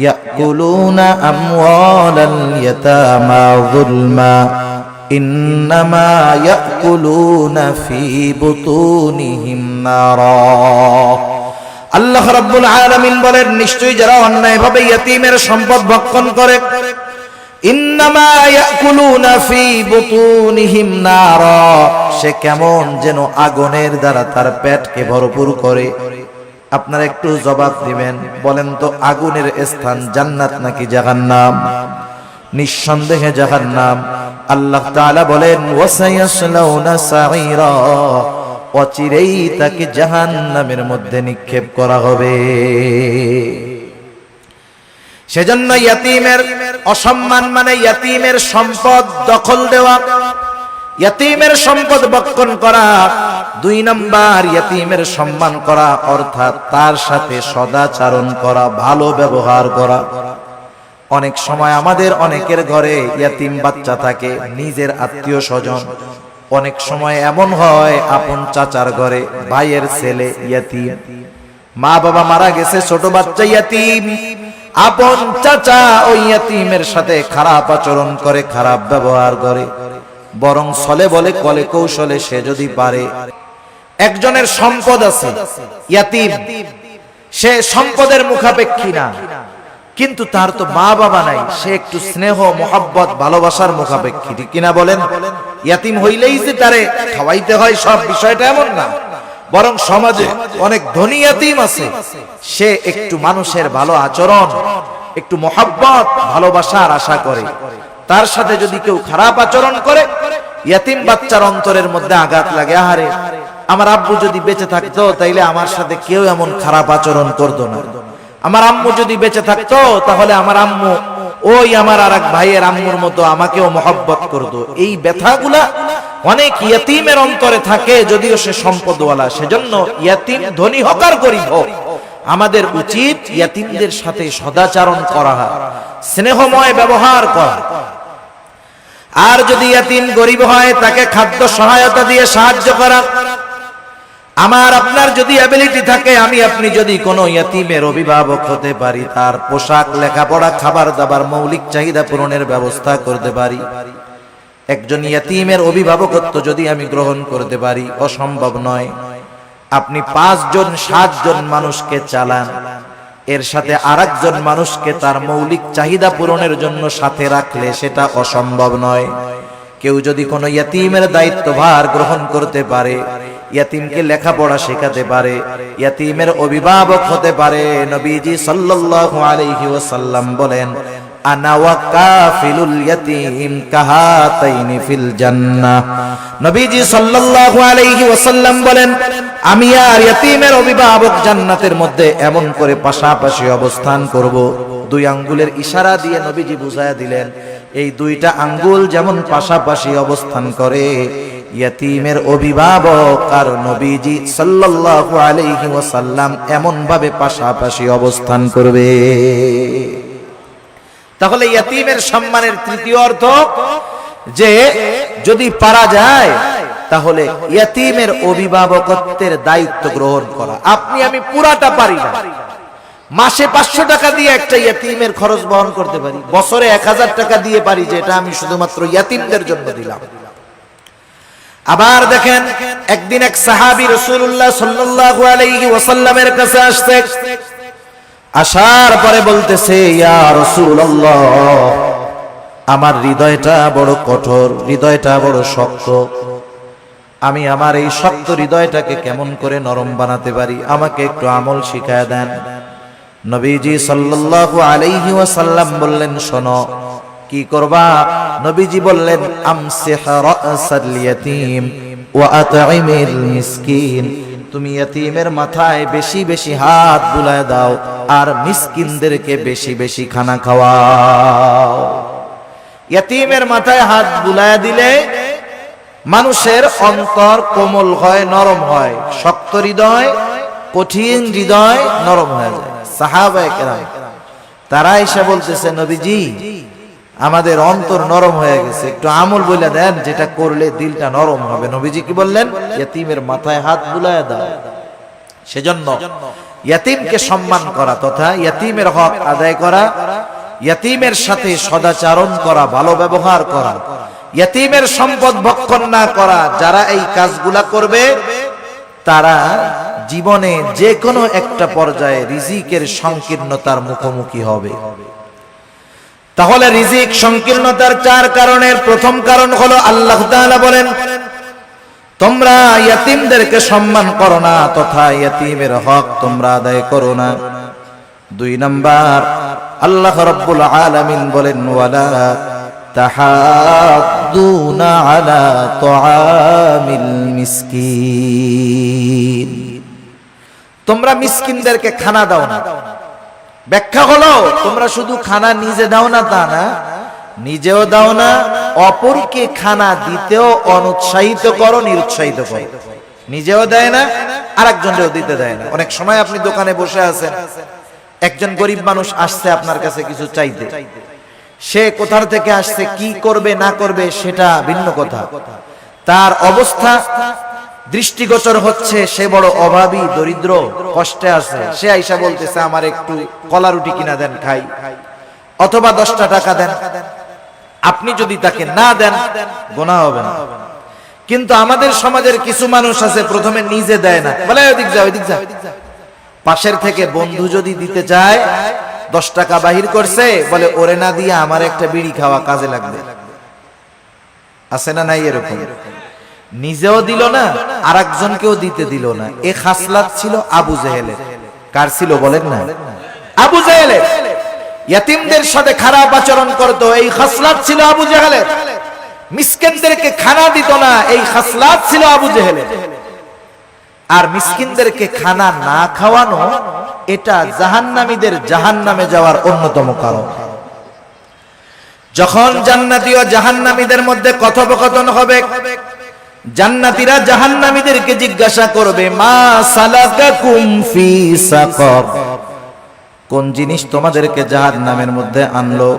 ইয়াকুলুনা আমওয়ালাল ইয়াতামা যুলমা ইন্নামা ইয়াকুলুনা ফি বুতুনিহিম নারা। আল্লাহ রাব্বুল আলামিন বলেন, নিশ্চয়ই যারা অন্যায়ভাবে ইয়াতীমের সম্পদ ভক্ষণ করে, ইন্নামা ইয়াকুলুনা ফি বুতুনিহিম নারা, সে কেমন যেন আগুনের দ্বারা তার পেটকে ভরপুর করে। আপনারা একটু জবাব দিবেন, বলেন তো আগুনের স্থান জান্নাত নাকি জাহান্নাম? নিঃসন্দেহে জাহান্নাম। আল্লাহ তাআলা বলেন ওয়াসায়াসলাউনা সাঈরা, অচিরেই তাকে জাহান্নামের মধ্যে নিক্ষেপ করা হবে। সেজন্য ইয়াতীমের অসম্মান মানে ইয়াতীমের সম্পদ দখল দেওয়া, ইয়াতীমের সম্পদ ভক্ষণ করা। 2 নাম্বার ইয়াতীমের সম্মান করা, অর্থাৎ তার সাথে সদাচরণ করা, ভালো ব্যবহার করা। অনেক সময় আমাদের অনেকের ঘরে ইয়াতীম বাচ্চা থাকে, নিজের আত্মীয় স্বজন। অনেক সময় এমন হয় আপন চাচার ঘরে ভাইয়ের ছেলে ইয়াতীম, মা বাবা মারা গেছে, ছোট বাচ্চা ইয়াতীম। আপন চাচা ওই ইয়াতীমের সাথে খারাপ আচরণ করে, খারাপ ব্যবহার করে। বরং ছলে বলে কলে কৌশলে সে যদি পারে, একজনের সম্পদ আছে ইয়াতীম, সে সম্পদের মুখাপেক্ষী না, কিন্তু তার তো মা বাবা নাই, সে একটু স্নেহ মোহাব্বত ভালোবাসার মুখাপেক্ষী, ঠিক কিনা বলেন? ইয়াতীম হইলেই যে তারে খাওয়াইতে হয় সব, বিষয়টা এমন না। বরং সমাজে অনেক ধনী ইয়াতীম আছে, সে একটু মানুষের ভালো আচরণ, একটু মোহাব্বত ভালোবাসার আশা করে। তার সাথে যদি কেউ খারাপ আচরণ করে, ইয়াতীম বাচ্চার অন্তরের মধ্যে আঘাত লাগে। আহারে, আমার আব্বু যদি বেঁচে থাকতো তাইলে আমার সাথে কেউ এমন খারাপ আচরণ করতো না। আমার আম্মু যদি বেঁচে থাকতো তাহলে আমার আম্মু ওই আমার আরেক ভাইয়ের আম্মুর মতো আমাকেও মহব্বত করতো। এই ব্যথাগুলা অনেক ইয়াতীমের অন্তরে থাকে, যদিও সে সম্পদওয়ালা। সেজন্য ইয়াতীম ধনী হোক আর গরিব হোক, আমাদের উচিত ইয়াতীমদের সাথে সদাচরণ করা, স্নেহময় ব্যবহার করা। আর যদি ইয়াতীম গরিব হয়, তাকে খাদ্য সহায়তা দিয়ে সাহায্য করা। আমার আপনার যদি অ্যাবিলিটি থাকে, আমি আপনি যদি কোনো ইয়াতীমের অভিভাবক হতে পারি, তার পোশাক, লেখাপড়া, খাবার দাবার, মৌলিক চাহিদা পূরণের ব্যবস্থা করতে পারি, একজন ইয়াতীমের অভিভাবকত্ব যদি আমি গ্রহণ করতে পারি, অসম্ভব নয়। আপনি 5 জন 7 জন মানুষকে চালান, এর সাথে আরেকজন মানুষকে তার মৌলিক চাহিদা পূরণের জন্য সাথে রাখলে সেটা অসম্ভব নয়। কেউ যদি কোনো ইয়াতীমের দায়িত্বভার গ্রহণ করতে পারে, ইয়াতীমকে লেখাপড়া শেখাতে পারে, ইয়াতীমের অভিভাবক হতে পারে, নবীজি সাল্লাল্লাহু আলাইহি ওয়াসাল্লাম বলেন আনা ওয়া কাফিলুল ইয়াতীম কাহাতাইনি ফিল জান্নাহ। নবীজি সাল্লাল্লাহু আলাইহি ওয়াসাল্লাম বলেন, আমি আর ইয়াতীমের অভিভাবক জান্নাতের মধ্যে এমন করে পাশাপাশি অবস্থান করব। 2 আঙ্গুলের ইশারা দিয়ে নবীজি বুঝায়া দিলেন, এই 2টা আঙ্গুল যেমন পাশাপাশি অবস্থান করে, ইয়াতীমের অভিভাবক আর নবীজি সাল্লাল্লাহু আলাইহি ওয়াসাল্লাম এমন ভাবে পাশাপাশি অবস্থান করবে। তাহলে ইয়াতীমের সম্মানের তৃতীয় অর্থ যে যদি পারা যায় তাহলে ইয়াতীমের অভিভাবকত্বের দায়িত্ব গ্রহণ করা। আপনি আমি পুরাটা পারি না, মাসে 500 টাকা দিয়ে একটা ইয়াতীমের খরচ বহন করতে পারি, বছরে 1000 টাকা দিয়ে পারি যে এটা আমি শুধুমাত্র ইয়াতীমদের জন্য দিলাম। আবার দেখেন, একদিন এক সাহাবী রাসূলুল্লাহ সাল্লাল্লাহু আলাইহি ওয়াসাল্লামের কাছে আসছে, আসার পরে বলতেছে, ইয়া রাসূলুল্লাহ, আমার হৃদয়টা বড় কঠোর, হৃদয়টা বড় শক্ত, আমি আমার এই শক্ত হৃদয়টাকে কেমন করে নরম বানাতে পারি, আমাকে একটু আমল শিখায় দেন। নবীজি সাল্লাল্লাহু আলাইহি ওয়াসাল্লাম বললেন, শোনো কি করবা? নবীজি বললেন, আমসিহ রাসাল ইয়াতীম ওয়া আত'ইমিল মিসকিন, তুমি ইয়াতীমের মাথায় বেশি বেশি হাত বুলায় দাও আর মিসকিনদেরকে বেশি বেশি খানা খাওয়াও। ইয়াতীমের মাথায় হাত বুলায় দিলে মানুষের অন্তর কোমল হয়, নরম হয়। শক্ত হৃদয়, কঠিন হৃদয় নরম হয়ে যায়। সাহাবায়ে কেরাম তারা এসে বলতেছে, নবীজি আমাদের অন্তর নরম হয়ে গেছে, একটু আমল বলে দেন যেটা করলে দিলটা নরম হবে। নবীজি কি বললেন? ইয়াতীমের মাথায় হাত বুলায় দাও। সেজন্য ইয়াতীমকে সম্মান করা তথা ইয়াতীমের হক আদায় করা, ইয়াতীমের সাথে সদাচরণ করা, ভালো ব্যবহার করা, ইয়াতীমের সম্পদ ভক্ষণ না করা, যারা এই কাজগুলা করবে তারা জীবনে যে কোনো একটা পর্যায়ে রিজিকের সংকীর্ণতার মুখোমুখি হবে। তাহলে রিজিক সংকীর্ণতার চার কারণের প্রথম কারণ হলো আল্লাহ তাআলা বলেন তোমরা ইয়াতীমদেরকে সম্মান করো না তথা ইয়াতীমের হক তোমরা আদায় করো না। দুই নাম্বার আল্লাহ রাব্বুল আলামিন বলেন ওয়ালা তাহাদ্দুনা আলা তুআমিল মিসকিন, তোমরা মিসকিনদেরকে খানা দাও না। ব্যাখ্যা হলো তোমরা শুধু খানা নিজে দাও না তা না, নিজেও দাও না, অপরকে খানা দিতেও অনুৎসাহিত করো, নিরুৎসাহিত করো। নিজেও দেয় না, আরেকজনকেও দিতে দেয় না। অনেক সময় আপনি দোকানে বসে আছেন, একজন গরিব মানুষ আসছে আপনার কাছে কিছু চাইতে, সে কোথা থেকে আসছে, কি করবে না করবে সেটা ভিন্ন কথা, তার অবস্থা দৃষ্টিগোচর হচ্ছে সে বড় অভাবী, দরিদ্র, কষ্টে আছে। সে আইসা বলতেছে আমার একটু কলা রুটি কিনা দেন খাই, অথবা 10টা টাকা দেন। আপনি যদি তাকে না দেন গুনাহ হবে না। কিন্তু আমাদের সমাজের কিছু মানুষ আছে প্রথমে নিজে দেয় না, বলে ওইদিক যা ওইদিক যা। পাশের থেকে বন্ধু যদি দিতে চায় 10 টাকা বাহির করছে, বলে ওরে না দিয়ে আমার একটা বিড়ি খাওয়া কাজে লাগবে। আছে না নাই এরকম? নিজেও দিল না, আরেকজনকেও দিতে দিল না। এ খাসলাত ছিল আবু জেহেলের। কার ছিল বলেন না? আবু জেহেলের। ইয়াতীমদের সাথে খারাপ আচরণ করত, এই খাসলাত ছিল আবু জেহেলের। মিসকিনদেরকে খানা দিত না, এই খাসলাত ছিল আবু জেহেলের। আর মিসকিনদেরকে খানা না খাওয়ানো, এটা জাহান্নামীদের জাহান্নামে যাওয়ার অন্যতম কারণ। যখন জান্নাতি ও জাহান্নামীদের মধ্যে কথোপকথন হবে, জান্নাতীরা জাহান্নামীদেরকে জিজ্ঞাসা করবে মা সালাকাকুম ফি সাকার, কোন জিনিস তোমাদেরকে জাহান্নামের মধ্যে আনলো?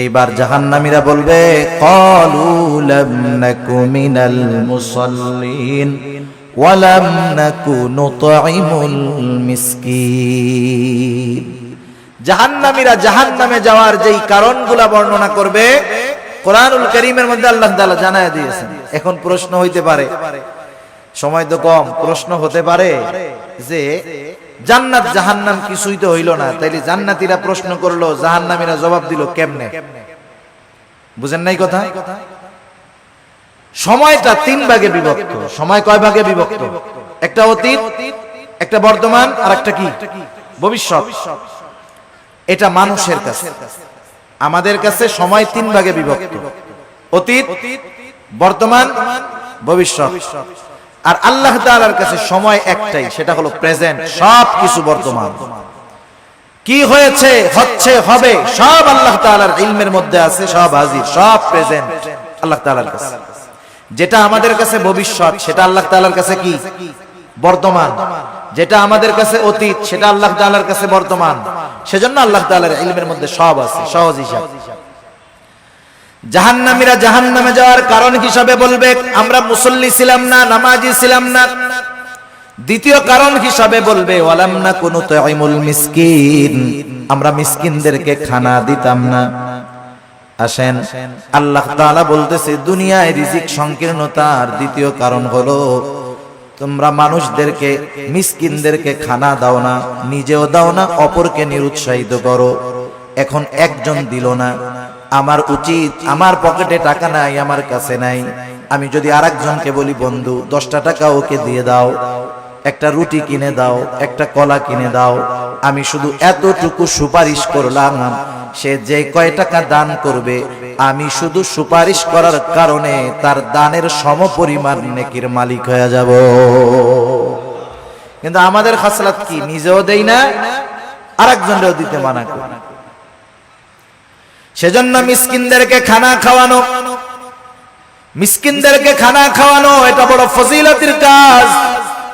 এইবার জাহান্নামীরা বলবে ক্বালু লাম নাকু মিনাল মুসাল্লিন ওয়া লাম নাকু নুতঈমুল মিসকিন। জাহান্নামীরা জাহান্নামে যাওয়ার যেই কারণগুলো বর্ণনা করবে কোরআনুল কারীমের মধ্যে আল্লাহ তাআলা জানায় দিয়েছেন। এখন প্রশ্ন হইতে পারে, সময় তো কম, প্রশ্ন হতে পারে যে জান্নাত জাহান্নাম কিছুই তো হইল না, তাইলে জান্নাতীরা প্রশ্ন করলো, জাহান্নামীরা জবাব দিল কেমনে? বুঝেন নাই কথা? সময়টা 3 ভাগে বিভক্ত। সময় কয় ভাগে বিভক্ত? একটা অতীত, একটা বর্তমান, আর একটা কি ভবিষ্যৎ। এটা মানুষের কাছে, আমাদের কাছে সময় 3 ভাগে বিভক্ত, অতীত, বর্তমান, ভবিষ্যৎ। আর আল্লাহ তাআলার কাছে সময় একটাই, সেটা হলো প্রেজেন্ট। সব কিছু বর্তমান, কি হয়েছে, হচ্ছে, হবে, সব আল্লাহ তাআলার ইলমের মধ্যে আছে, সব হাজির, সব প্রেজেন্ট আল্লাহ তাআলার কাছে। যেটা আমাদের কাছে ভবিষ্যৎ, সেটা আল্লাহ তাআলার কাছে কি বর্তমান। যেটা আমাদের কাছে অতীত, সেটা আল্লাহ তাআলার কাছে বর্তমান। সেজন্য আল্লাহ তাআলার ইলমের মধ্যে সব আছে, সহজ হিসাব। জাহান্নামীরা জাহান্নামে যাওয়ার কারণ হিসাবে বলবে আমরা মুসল্লি ছিলাম না, নামাজি ছিলাম না। দ্বিতীয় কারণ হিসাবে বলবে ওয়ালাম নাকু নুতঈমুল মিসকিন, আমরা মিসকিনদেরকে খানা দিতাম না। আসেন, আল্লাহ তাআলা বলতেছে দুনিয়ায় রিজিক সংকীর্ণতার দ্বিতীয় কারণ হলো তোমরা মানুষদেরকে, মিসকিনদেরকে খানা দাও না, নিজেও দাও না, অপরকে নিরুৎসাহিত করো। এখন একজন দিল না, আমার উচিত, আমার পকেটে টাকা নাই, আমার কাছে নাই, আমি যদি আরেকজনকে বলি বন্ধু 10টা টাকা ওকে দিয়ে দাও, একটা রুটি কিনে দাও, একটা কলা কিনে দাও, আমি শুধু এতটুকু সুপারিশ করলাম, সে যে কয় টাকা দান করবে আমি শুধু সুপারিশ করার কারণে তার দানের সমপরিমাণ নেকির মালিক হয়ে যাব। কিন্তু আমাদের খাসলাত কি? নিজেও দেই না, আরেকজনকেও দিতে মানা করি। সেজন্য মিসকিনদেরকে খানা খাওয়ানো, মিসকিনদেরকে খানা খাওয়ানো এটা বড় ফজিলতের কাজ।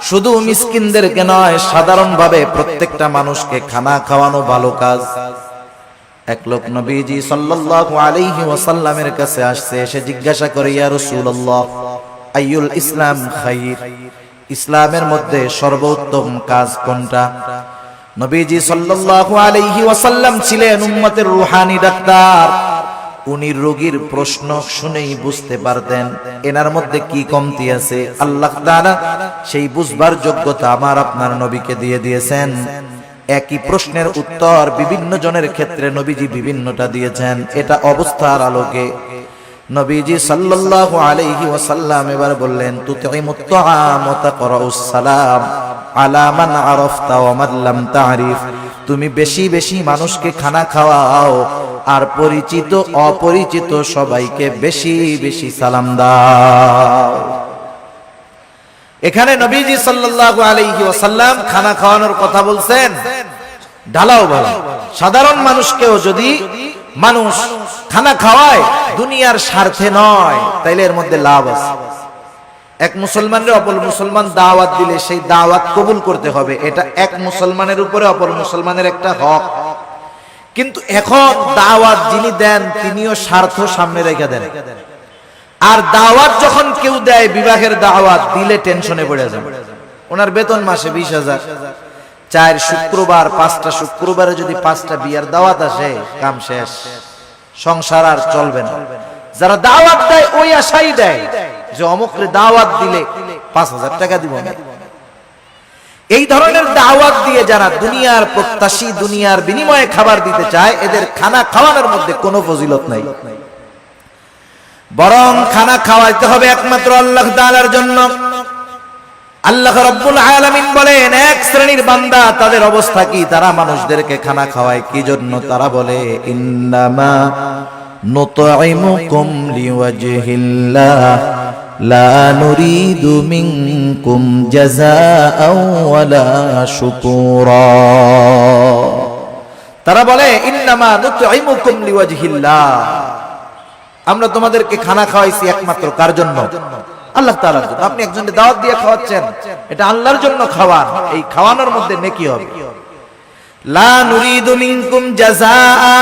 শুধু মিসকিনদেরকে নয়, সাধারণভাবে প্রত্যেকটা মানুষকে খানা খাওয়ানো ভালো কাজ। এক লোক নবীজি সাল্লাল্লাহু আলাইহি ওয়াসাল্লামের কাছে আসছে, এসে জিজ্ঞাসা করে ইয়া রাসূলুল্লাহ আইয়ুল ইসলাম খায়র, ইসলামের মধ্যে সর্বোত্তম কাজ কোনটা? নবীজি সাল্লাল্লাহু আলাইহি ওয়াসাল্লাম ছিলেন উম্মতের রূহানী ডাক্তার। উনি রোগীর প্রশ্ন শুনেই বুঝতে পারতেন এনার মধ্যে কি কমতি আছে। আল্লাহ তাআলা সেই বুঝবার যোগ্যতা আমার আপনার নবীকে দিয়ে দিয়েছেন। একই প্রশ্নের উত্তর বিভিন্ন জনের ক্ষেত্রে নবীজি বিভিন্নটা দিয়েছেন। এটা অবস্থার আলোকে নবীজি সাল্লাল্লাহু আলাইহি ওয়াসাল্লাম এবার বললেন, তুতিমুত তাআম ওয়া তাকরাউস সালাম আলা মান আরাফতা ওয়া মান লাম তা'রিফ। তুমি বেশি বেশি মানুষকে খানা খাওয়াও, আর পরিচিত অপরিচিত সবাইকে বেশি বেশি সালাম দাও। এখানে নবীজি সাল্লাল্লাহু আলাইহি ওয়াসাল্লাম খানা খাওয়ানোর কথা বলছেন ঢালাও ভালো। সাধারণ মানুষকেও যদি মানুষ খানা খাওয়ায় দুনিয়ার স্বার্থে নয়, তাইলে এর মধ্যে লাভ আছে। এক মুসলমানের অপর মুসলমান দাওয়াত দিলে সেই দাওয়াত কবুল করতে হবে, এটা এক মুসলমানের উপরে অপর মুসলমানের একটা হক। কিন্তু এখন দাওয়াত যিনি দেন তিনিও স্বার্থ সামনে রেখে দেন, আর দাওয়াত যখন কেউ দেয় বিবাহের দাওয়াত দিলে টেনশনে পড়ে যায়। ওনার বেতন মাসে 20,000, 4 শুক্রবার 5টা শুক্রবারে যদি 5টা বিয়ার দাওয়াত আসে, কাম শেষ, সংসার আর চলবে না। যারা দাওয়াত দেয় ওই আশাই দেয় যে অমুকরে দাওয়াত দিলে 5,000 টাকা দিব না। এই ধরনের দাওয়াত দিয়ে যারা দুনিয়ার প্রত্যাশী, দুনিয়ার বিনিময়ে খাবার দিতে চায়, এদের খানা খাওয়ানোর মধ্যে কোনো ফজিলত নাই। বরং খানা খাওয়াইতে হবে একমাত্র আল্লাহ তাআলার জন্য। আল্লাহ রাব্বুল আলামিন বলেন, এক শ্রেণীর বান্দা তাদের অবস্থা কি, তারা মানুষদেরকে খানা খাওয়ায় কি জন্য? তারা বলে, ইন্নামা নুতঈমুকুম লিওয়াজহিল্লাহ লা নুরিদু মিনকুম জাযাআও ওয়ালা শুকুরা। তারা বলে, ইন্নামা নুতঈমুকুম লিওয়াজহিল্লাহ, আমরা তোমাদেরকে খানা খাওয়াইছি একমাত্র কার জন্য? আল্লাহ তাআলার জন্য। আপনি একজনকে দাওয়াত দিয়ে খাওয়াচ্ছেন, এটা আল্লাহর জন্য খাওয়ান, এই খাওয়ানোর মধ্যে নেকি হবে। লা নুরিদু মিনকুম জাযাআ,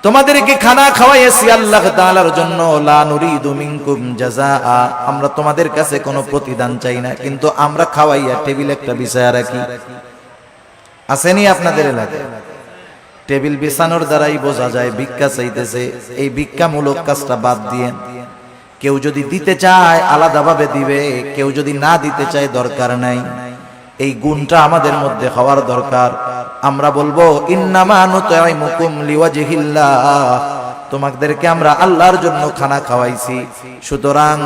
তোমাদেরকে খানা খাওয়াইছি আল্লাহ তাআলার জন্য। লা নুরিদু মিনকুম জাযাআ, আমরা তোমাদের কাছে কোনো প্রতিদান চাই না, কিন্তু আমরা খাওয়াইয়া টেবিল একটা বিছায়া রাখি। আসেনি আপনাদের এলাকায়? টেবিল বিছানোর দ্বারাই বোঝা যায় ভিক্ষা চাইতেছে। এই ভিক্ষামূলক কাজটা বাদ দিয়ে কেউ যদি দিতে চায় আলাদাভাবে দিবে, কেউ যদি না দিতে চায় দরকার নাই। এই গুণটা আমাদের মধ্যে হওয়ার দরকার। আমরা বলবো, ইন্নামা নুতঈমুকুম লিওয়াজহিল্লাহ, তোমাদেরকে আমরা আল্লাহর জন্য খানা খাওয়াইছি, সুতরাং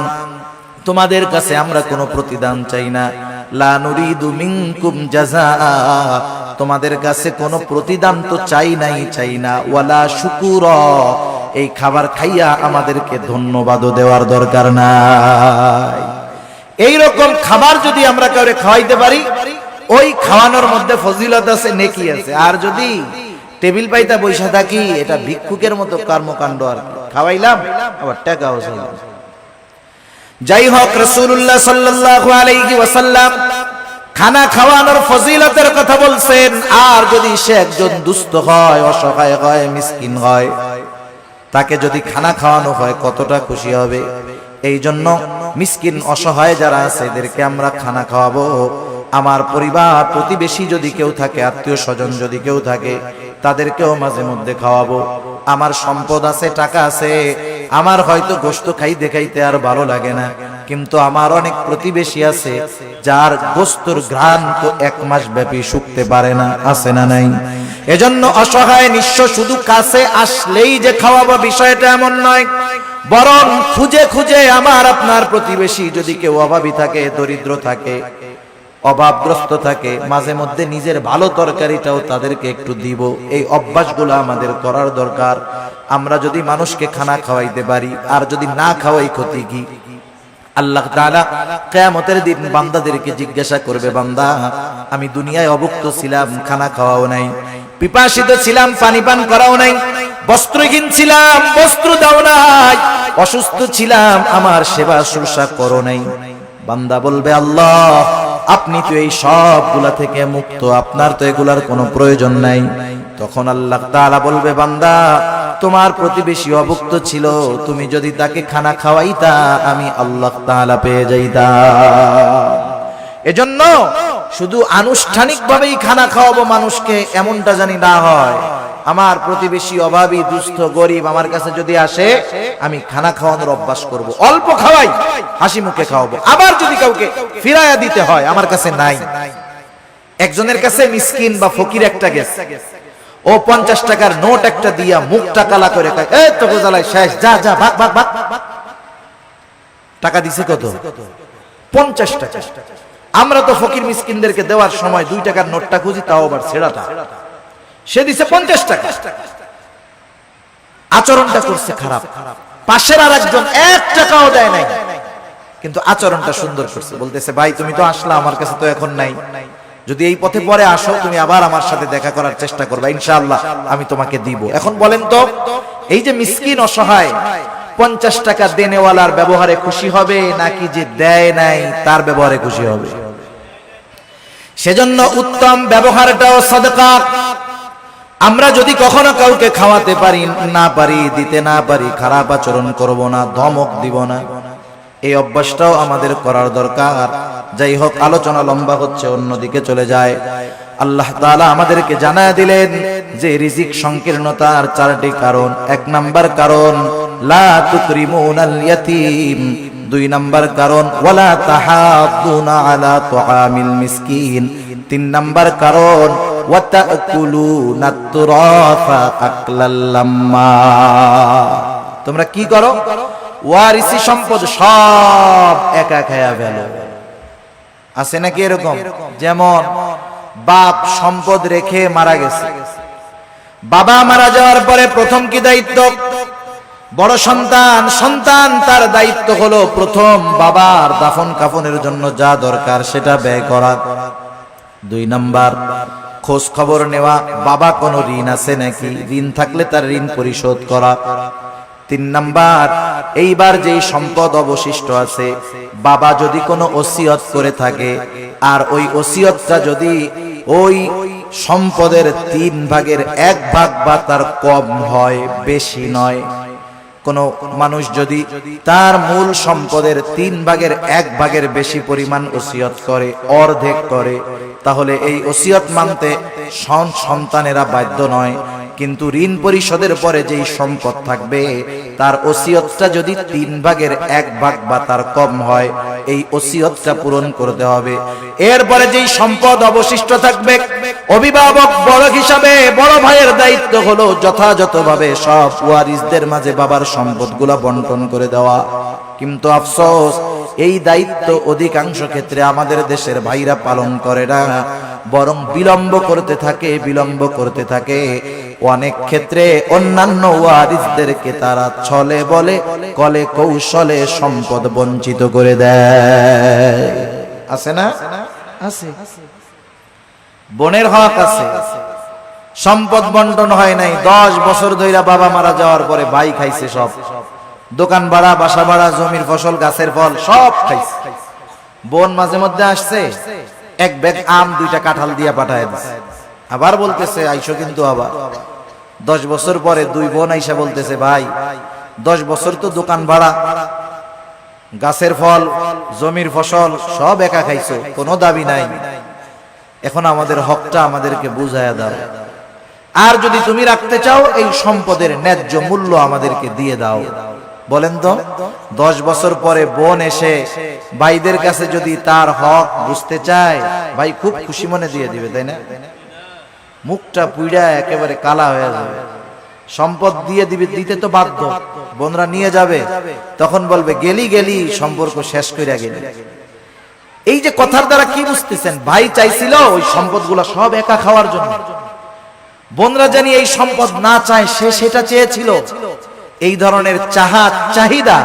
তোমাদের কাছে আমরা কোনো প্রতিদান চাই না। লা নুরিদু মিনকুম জাযাআ, তোমাদের কাছে কোনো প্রতিদান তো চাই না। ওয়ালা শুকুরা, এই খাবার খাইয়া আমাদেরকে ধন্যবাদও দেওয়ার দরকার নাই। এই রকম খাবার যদি আমরা কাউকে খাওয়াইতে পারি, ওই খাওয়ানোর মধ্যে ফজিলত আছে, নেকি আছে। আর যদি টেবিল পাইতা বৈশা থাকি, এটা ভিক্ষুকের মতো কর্মকাণ্ড। আর খাওয়াইলাম আবার টাকাও চাইলাম। যাই হোক, রাসূলুল্লাহ সাল্লাল্লাহু আলাইহি ওয়াসাল্লাম খানা খাওয়ানোর ফজিলতের কথা বলছেন। আর যদি সে একজন দুস্থ হয়, অসহায় হয়, মিসকিন হয়, তাকে যদি খানা খাওয়ানো হয় কতটা খুশি হবে। এই জন্য মিসকিন অসহায় যারা আছে এদেরকে আমরা খানা খাওয়াবো। আমার পরিবার প্রতিবেশী যদি কেউ থাকে, আত্মীয় স্বজন যদি কেউ থাকে, তাদেরকেও মাঝে মধ্যে খাওয়াবো। আমার সম্পদ আছে, টাকা আছে, আমার হয়তো গোশত খাইতে খাইতে আর ভালো লাগে না, কিন্তু আমার অনেক প্রতিবেশী আছে যার গোশতর ঘ্রাণ তো 1 মাস ব্যাপী শুকতে পারে না, আছে না নাই? এজন্য অসহায় নিঃস্ব শুধু কাছে আসলেই যে খাওয়াবো বিষয়টা এমন নয়, বরং খুঁজে খুঁজে আমার আপনার প্রতিবেশী যদি কেউ অভাবী থাকে, দরিদ্র থাকে, অভাবগ্রস্ত থাকে, মাঝে মধ্যে নিজের ভালো তরকারিটাও তাদেরকে একটু দিব। এই অভ্যাসগুলো আমাদের করার দরকার। আমরা যদি মানুষকে খানা খাওয়াইতে পারি, আর যদি না খাওয়াই ক্ষতি কি? আল্লাহ তাআলা কিয়ামতের দিন বান্দাদেরকে জিজ্ঞাসা করবে, বান্দা আমি দুনিয়ায় অভুক্ত ছিলাম, খানা খাওয়াও নাই, পিপাসিত ছিলাম, পানি পান করাও নাই, বস্ত্রহীন ছিলাম, বস্ত্র দাও নাই, অসুস্থ ছিলাম, আমার সেবা শুশ্রূষা করো নাই। বান্দা বলবে, আল্লাহ আপনি তো এই সবগুলা থেকে মুক্ত, আপনার তো এগুলার কোনো প্রয়োজন নাই। তখন আল্লাহ তাআলা বলবে, বান্দা তোমার প্রতিবেশী অভুক্ত ছিল, তুমি যদি তাকে খানা খাওয়াইতা আমি আল্লাহ তাআলা পেয়ে যাইতাম। এজন্য শুধু আনুষ্ঠানিকভাবেই খানা খাওয়াবো মানুষকে, এমনটা জানি না হয়। আমার প্রতিবেশী অভাবী, দুস্থ, গরিব আমার কাছে যদি আসে, আমি খানা খাওয়ানোর অভ্যাস করব। অল্প খাওয়াই, হাসি মুখে খাওয়াবো। আবার যদি কাউকে ফিরাইয়া দিতে হয়, আমার কাছে নাই, একজনের কাছে মিসকিন বা ফকির একটা গেছে, ও 50 টাকার নোট একটা দিয়া মুখটা কালা করে কয়, এই তো গোজালাই শেষ, যা যা ভাগ ভাগ ভাগ। টাকা দিছে কত? 50 টাকা। আমরা তো ফকির মিসকিনদেরকে দেওয়ার সময় 2 টাকার নোটটা খুঁজি, তাও আবার ছেঁড়াটা। সে দিছে 50 টাকা। আচরণটা করছে খারাপ। পাশের আরেকজন 1 টাকাও দেয় নাই, কিন্তু আচরণটা সুন্দর করছে। বলতেছে, ভাই তুমি তো আসলা, আমার কাছে তো এখন নাই, যদি এই পথে পরে আসো তুমি আবার আমার সাথে দেখা করার চেষ্টা করবে, ইনশাআল্লাহ আমি তোমাকে দিব। এখন বলেন তো, এই যে মিসকিন অসহায় 50 টাকা দেনেওয়ালার ব্যবহারে খুশি হবে নাকি যে দেয় নাই তার ব্যবহারে খুশি হবে? সেজন্য উত্তম ব্যবহারটাও সাদকা। আমরা যদি কখনো কাউকে খাওয়াতে পারি না পারি, দিতে না পারি, খারাপ আচরণ করব না, ধমক দিব না, এই অভ্যাসটাও আমাদের করার দরকার। যাই হোক, আলোচনা লম্বা হচ্ছে, অন্যদিকে চলে যায়। আল্লাহ তাআলা আমাদেরকে জানায় দিলেন যে রিজিক সংকীর্ণতার 4টি কারণ। 1 নাম্বার কারণ লা তুকরিমুনাল ইয়াতীম, 2 নাম্বার কারণ ওয়ালা তাহাদ্দুনা আলা তুআমিল মিসকিন, 3 নাম্বার কারণ ওয়া তাকুলুনাত তুরাফা আকলাল লাম্মা। তোমরা কি করো? ওয়ারিসি সম্পদ সব একা খায়া ফেলো। আছে নাকি এরকম? যেমন বাপ সম্পদ রেখে মারা গেছে, বাবা মারা যাওয়ার পরে প্রথম কি দায়িত্ব? বড় সন্তান, সন্তান তার দায়িত্ব হলো প্রথম বাবার দাফন কাফনের জন্য যা দরকার সেটা ব্যয় করা। 2 নাম্বার খোঁজ খবর নেওয়া, বাবা কোনো ঋণ আছে নাকি, ঋণ থাকলে তার ঋণ পরিশোধ করা। 3 নাম্বার এইবার যেই সম্পদ অবশিষ্ট আছে, বাবা যদি কোনো ওসিয়ত করে থাকে আর ওই ওসিয়তটা যদি ওই সম্পদের 3 ভাগের 1 ভাগ বা তার কম হয়, বেশি নয়, কোন মানুষ যদি তার মূল সম্পদের 3 ভাগের 1 ভাগের বেশি পরিমাণ ওসিয়ত করে, অর্ধেক করে, তাহলে এই ওসিয়ত মানতে সন্তানেরা বাধ্য নয়। কিন্তু ঋণ পরিশোধের পরে যেই সম্পদ থাকবে তার ওসিয়তটা যদি 3 ভাগের 1 ভাগ বা তার কম হয়, এই ওসিয়তটা পূরণ করতে হবে। এরপরে যেই সম্পদ অবশিষ্ট থাকবে, অভিভাবক বড় হিসাবে বড় ভাইয়ের দায়িত্ব হলো যথাযথভাবে সব ওয়ারিসদের মাঝে বাবার সম্পদগুলো বন্টন করে দেওয়া। কিন্তু আফসোস, এই দায়িত্ব অধিকাংশ ক্ষেত্রে আমাদের দেশের ভাইরা পালন করে না, বরং বিলম্ব করতে থাকে। অনেক ক্ষেত্রে অন্যান্য ওয়ারিসদেরকে তারা ছলে বলে কলে কৌশলে সম্পদ বঞ্চিত করে দেয়। আছে না? আছে। বোনের হক আছে, সম্পদ বন্টন হয় নাই, 10 বছর ধরে বাবা মারা যাওয়ার পরে ভাই খাইছে সব, দোকান ভাড়া, বাসা ভাড়া, জমির ফসল, গাছের ফল সব খাইছে। বোন মাঝে মধ্যে আসছে, 1 ব্যাগ আম 2টা কাঁঠাল দিয়া পাঠায় দিছে, আবার বলতেছে আইসো, কিন্তু আবার 10 বছর পরে 2 বোন আইসা বলতেছে, ভাই 10 বছর তো দোকান ভাড়া, গাছের ফল, জমির ফসল সব একা খাইছো, কোনো দাবি নাই, এখন আমাদের হকটা আমাদেরকে বুঝায়া দাও, আর যদি তুমি রাখতে চাও এই সম্পদের ন্যায্য মূল্য আমাদেরকে দিয়ে দাও। বলেন তো, 10 বছর পরে বোন এসে ভাইদের কাছে যদি তার হক বুঝতে চায়, ভাই খুব খুশি মনে দিয়ে দিবে, তাই না? মুখটা পুইড়া একেবারে কালা হয়ে যাবে, সম্পদ দিয়ে দিবে, দিতে তো বাধ্য, বোনরা নিয়ে যাবে, তখন বলবে গেলি সম্পর্ক শেষ কইরা গেলি। এই যে কথার দ্বারা কি বুঝতেছেন? ভাই চাইছিল ওই সম্পদগুলো সব একা খাওয়ার জন্য, বোনরা জানি এই সম্পদ না চায়, সে সেটা চেয়েছিল। এই ধরনের চাহিদা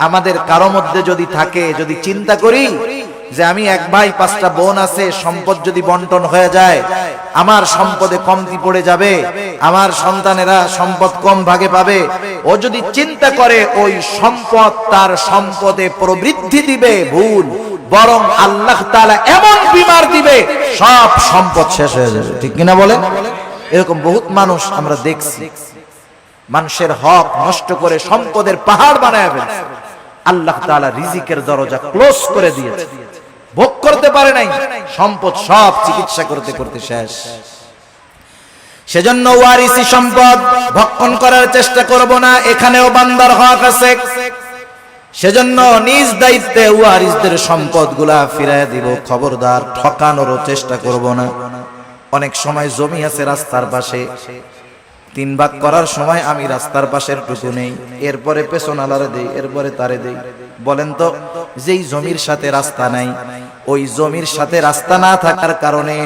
আমাদের কারো মধ্যে যদি থাকে, যদি চিন্তা করি যে আমি 1 ভাই 5টা বোন আছে, সম্পদ যদি বন্টন হয়ে যায় আমার সম্পদে কমতি পড়ে যাবে, আমার সন্তানেরা সম্পদ কম ভাগে পাবে, ও যদি চিন্তা করে ওই সম্পদ তার সম্পদে প্রবৃদ্ধি দিবে, ভুল, বরং আল্লাহ তাআলা এমন বিমার দিবে সব সম্পদ শেষ হয়ে যাবে। ঠিক কিনা বলেন? এরকম বহুত মানুষ আমরা দেখছি, মানুষের হক নষ্ট করে সম্পদের পাহাড় বানায় ফেলছে। আল্লাহ তাআলা রিজিকের দরজা ক্লোজ করে দিয়েছে, ভোগ করতে পারে নাই, সম্পদ সব চিকিৎসা করতে করতে শেষ। সেজন্য ওয়ারিসি সম্পদ ভক্ষণ করার চেষ্টা করব না। এখানেও বান্দার হক আছে। সেজন্য নিজ দায়িত্বে ওয়ারিসদের সম্পদগুলা ফিরাইয়া দিব। খবরদার, ঠকানোরও চেষ্টা করব না। অনেক সময় জমি আছে রাস্তার পাশে, 3 ভাগ করার সময় আমি রাস্তার পাশের টুকু নেই, এরপরে পেছনালারে দেই, এরপরে তারে দেই। বলেন তো, যেই জমির সাথে রাস্তা নাই, ওই জমির সাথে রাস্তা না থাকার কারণে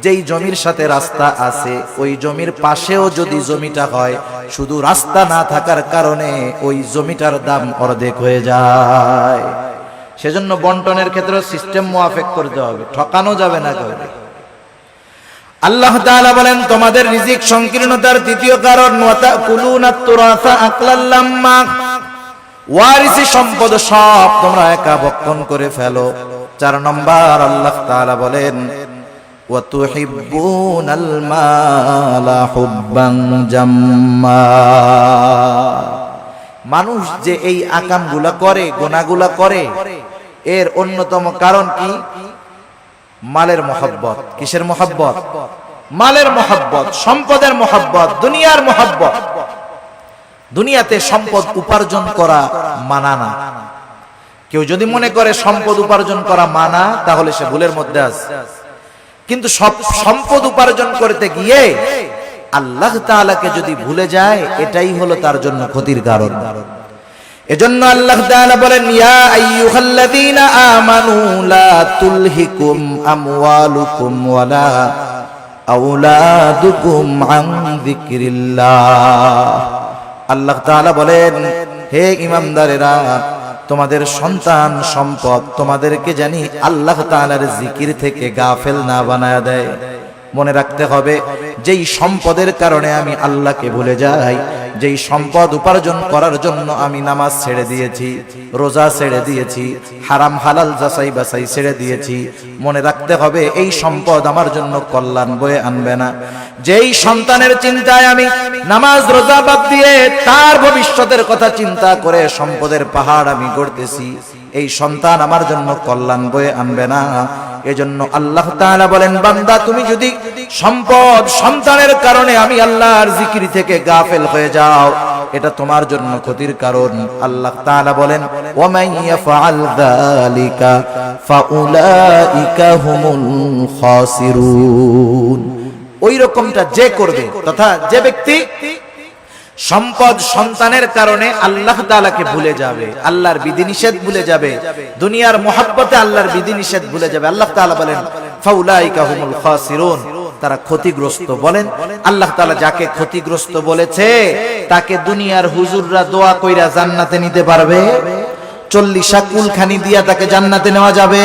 যেই জমির সাথে রাস্তা আছে ওই জমির পাশেও যদি জমিটা হয়, শুধু রাস্তা না থাকার কারণে ওই জমিটার দাম অর্ধেক হয়ে যায়। সেজন্য বন্টনের ক্ষেত্রে সিস্টেম মুআফিক করতে হবে, ঠকানো যাবে না কাউকে। আল্লাহ তাআলা বলেন, তোমাদের রিজিক সংকীর্ণতার দ্বিতীয় কারণ ওয়াতাকুলুনাত তুরাসা আকলাল লাম্মা, ওয়ারিসি সম্পদ সব তোমরা একা ভক্ষণ করে ফেলো। 4 নম্বর আল্লাহ তাআলা বলেন ওয়াতুহিব্বুনাল মালা হুব্বান জাম্মা। মানুষ যে এই আকামগুলা করে, গুনাহগুলা করে, এর অন্যতম কারণ কি? মালের মহব্বত। কিসের মহব্বত? মালের মহব্বত, সম্পদের মহব্বত, দুনিয়ার মহব্বত। দুনিয়াতে সম্পদ উপার্জন করা মানা না। কেউ যদি মনে করে সম্পদ উপার্জন করা মানা, তাহলে সে ভুলের মধ্যে আছে। কিন্তু সব সম্পদ উপার্জন করতে গিয়ে আল্লাহ তাআলাকে যদি ভুলে যায়, এটাই হলো তার জন্য ক্ষতির কারণ। এজন্য আল্লাহ তাআলা বলেন, ইয়া আইয়ুহাল্লাযীনা আমানু লা তুলহিকুম আমওয়ালুকুম ওয়ালা আওলাদুকুম আন যিকরিল্লাহ। আল্লাহ তাআলা বলেন, হে ঈমানদারেরা, তোমাদের সন্তান সম্পদ তোমাদেরকে জানি আল্লাহ তাআলার জিকির থেকে গাফেল না বানায়া দেয়। মনে রাখতে হবে, যেই সম্পদের কারণে আমি আল্লাহকে ভুলে যাই, যেই সম্পদ উপার্জন করার জন্য আমি নামাজ ছেড়ে দিয়েছি, রোজা ছেড়ে দিয়েছি, হারাম হালাল যাচাই বাছাই ছেড়ে দিয়েছি, মনে রাখতে হবে এই সম্পদ আমার জন্য কল্যাণ বয়ে আনবে না। যেই সন্তানের চিন্তায় আমি নামাজ রোজা বাদ দিয়ে তার ভবিষ্যতের কথা চিন্তা করে সম্পদের পাহাড় আমি গড়তেছি, এই সন্তান আমার জন্য কল্যাণ বয়ে আনবে না। এজন্য আল্লাহ তাআলা বলেন, বান্দা তুমি যদি সম্পদ সন্তানের কারণে আমি আল্লাহর জিকির থেকে গাফেল হয়ে যাও, এটা তোমার জন্য ক্ষতির কারণ। আল্লাহ তাআলা বলেন, ওয়া মান ইয়াফআল যালিকা ফাউলাইকা হুমুল খাসিরুন। ওই রকমটা যে করবে, তথা যে ব্যক্তি সম্পদ সন্তানের কারণে আল্লাহ তাআলাকে ভুলে যাবে, আল্লাহর বিধিনিষেধ ভুলে যাবে, দুনিয়ার মহব্বতে আল্লাহর বিধিনিষেধ ভুলে যাবে, আল্লাহ তাআলা বলেন ফাউলাইকা হুমুল খাসিরুন, তারা ক্ষতিগ্রস্ত। বলেন, আল্লাহ তাআলা যাকে ক্ষতিগ্রস্ত বলেছে তাকে দুনিয়ার হুজুররা দোয়া কইরা জান্নাতে নিতে পারবে? 40 কুলখানি দিয়া তাকে জান্নাতে নেওয়া যাবে?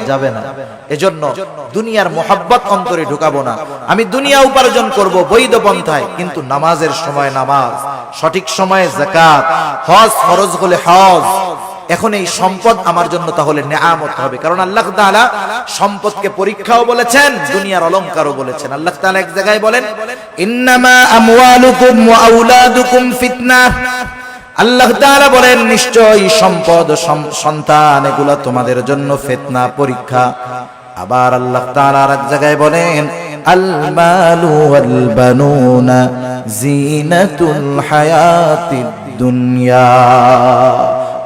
যাবে না। এজন্য দুনিয়ার মোহাব্বত অন্তরে ঢুকাবো না। আমি দুনিয়া উপার্জন করব বৈধ পন্থায়, কিন্তু নামাজের সময় নামাজ, সঠিক সময়ে যাকাত, হজ ফরজ হলে হজ। এখন এই সম্পদ আমার জন্য তাহলে নেয়ামত হবে, কারণ আল্লাহ তাআলা সম্পদকে পরীক্ষাও বলেছেন, দুনিয়ার অলংকারও বলেছেন। আল্লাহ তাআলা এক জায়গায় বলেন, ইন্নামা আমওয়ালুকুম ওয়া আওলাদুকুম ফিতনাহ। আল্লাহ তাআলা বলেন, নিশ্চয়ই সম্পদ সন্তান এগুলা তোমাদের জন্য ফিতনা, পরীক্ষা। আবার আল্লাহ তাআলা আর এক জায়গায় বলেন, আল মালু ওয়াল বানুনা জিনাতুল হায়াতিদ দুনিয়া।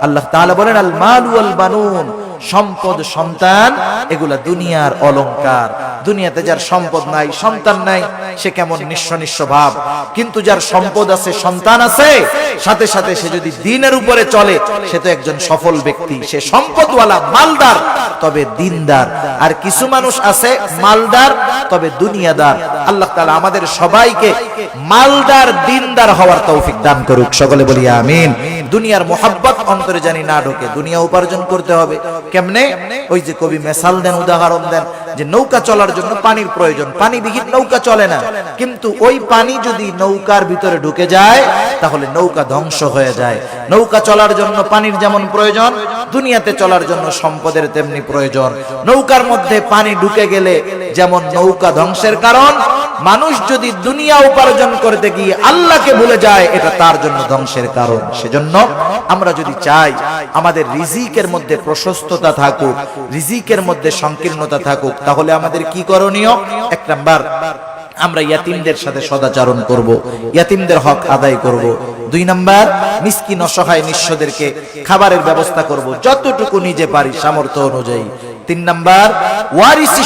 আল্লাহ তাআলা বলেন, আল মালু ওয়াল বানুন, সম্পদ সন্তান এগুলা দুনিয়ার অলংকার। দুনিয়াতে যার সম্পদ নাই, সন্তান নাই, সে কেমন নিঃস্ব নিঃস্ব ভাব। কিন্তু যার সম্পদ আছে, সন্তান আছে, সাথে সাথে সে যদি দ্বীনের উপরে চলে, সে তো একজন সফল ব্যক্তি। সে সম্পদওয়ালা, মালদার, তবে দ্বীনদার। আর কিছু মানুষ আছে মালদার তবে দুনিয়াদার। আল্লাহ তাআলা আমাদের সবাইকে মালদার দ্বীনদার হওয়ার তৌফিক দান করুক, সকলে বলি আমিন। দুনিয়ার মোহাব্বত অন্তরে জানি না ঢোকে, দুনিয়া উপার্জন করতে হবে। কেমনে? ওই যে কবি মেসাল দেন, উদাহরণ দেন, যে নৌকা চলার জন্য পানির প্রয়োজন, পানি বিহীন নৌকা চলে না। কিন্তু ওই পানি যদি নৌকার ভিতরে ঢুকে যায়, তাহলে নৌকা ধ্বংস হয়ে যায়। নৌকা চলার জন্য পানির যেমন প্রয়োজন, দুনিয়াতে চলার জন্য সম্পদের তেমনি প্রয়োজন। নৌকার মধ্যে পানি ঢুকে গেলে যেমন নৌকা ধ্বংসের কারণ, মানুষ যদি দুনিয়া উপার্জন করতে গিয়ে আল্লাহকে ভুলে যায়, এটা তার জন্য ধ্বংসের কারণ। সেজন্য আমরা যদি চাই আমাদের রিজিকের মধ্যে প্রশস্ততা থাকুক, রিজিকের মধ্যে সংকীর্ণতা থাকুক, তাহলে আমাদের কি করণীয়? 1 নাম্বার, আমরা ইয়াতিমদের সাথে সদাচরণ করব, ইয়াতিমদের হক আদায় করব। 2 নাম্বার, মিসকিন অসহায় নিঃস্বদেরকে খাবারের ব্যবস্থা করব যতটুকু নিজে পারি সামর্থ্য অনুযায়ী। 3 নাম্বার, ওয়ারিসি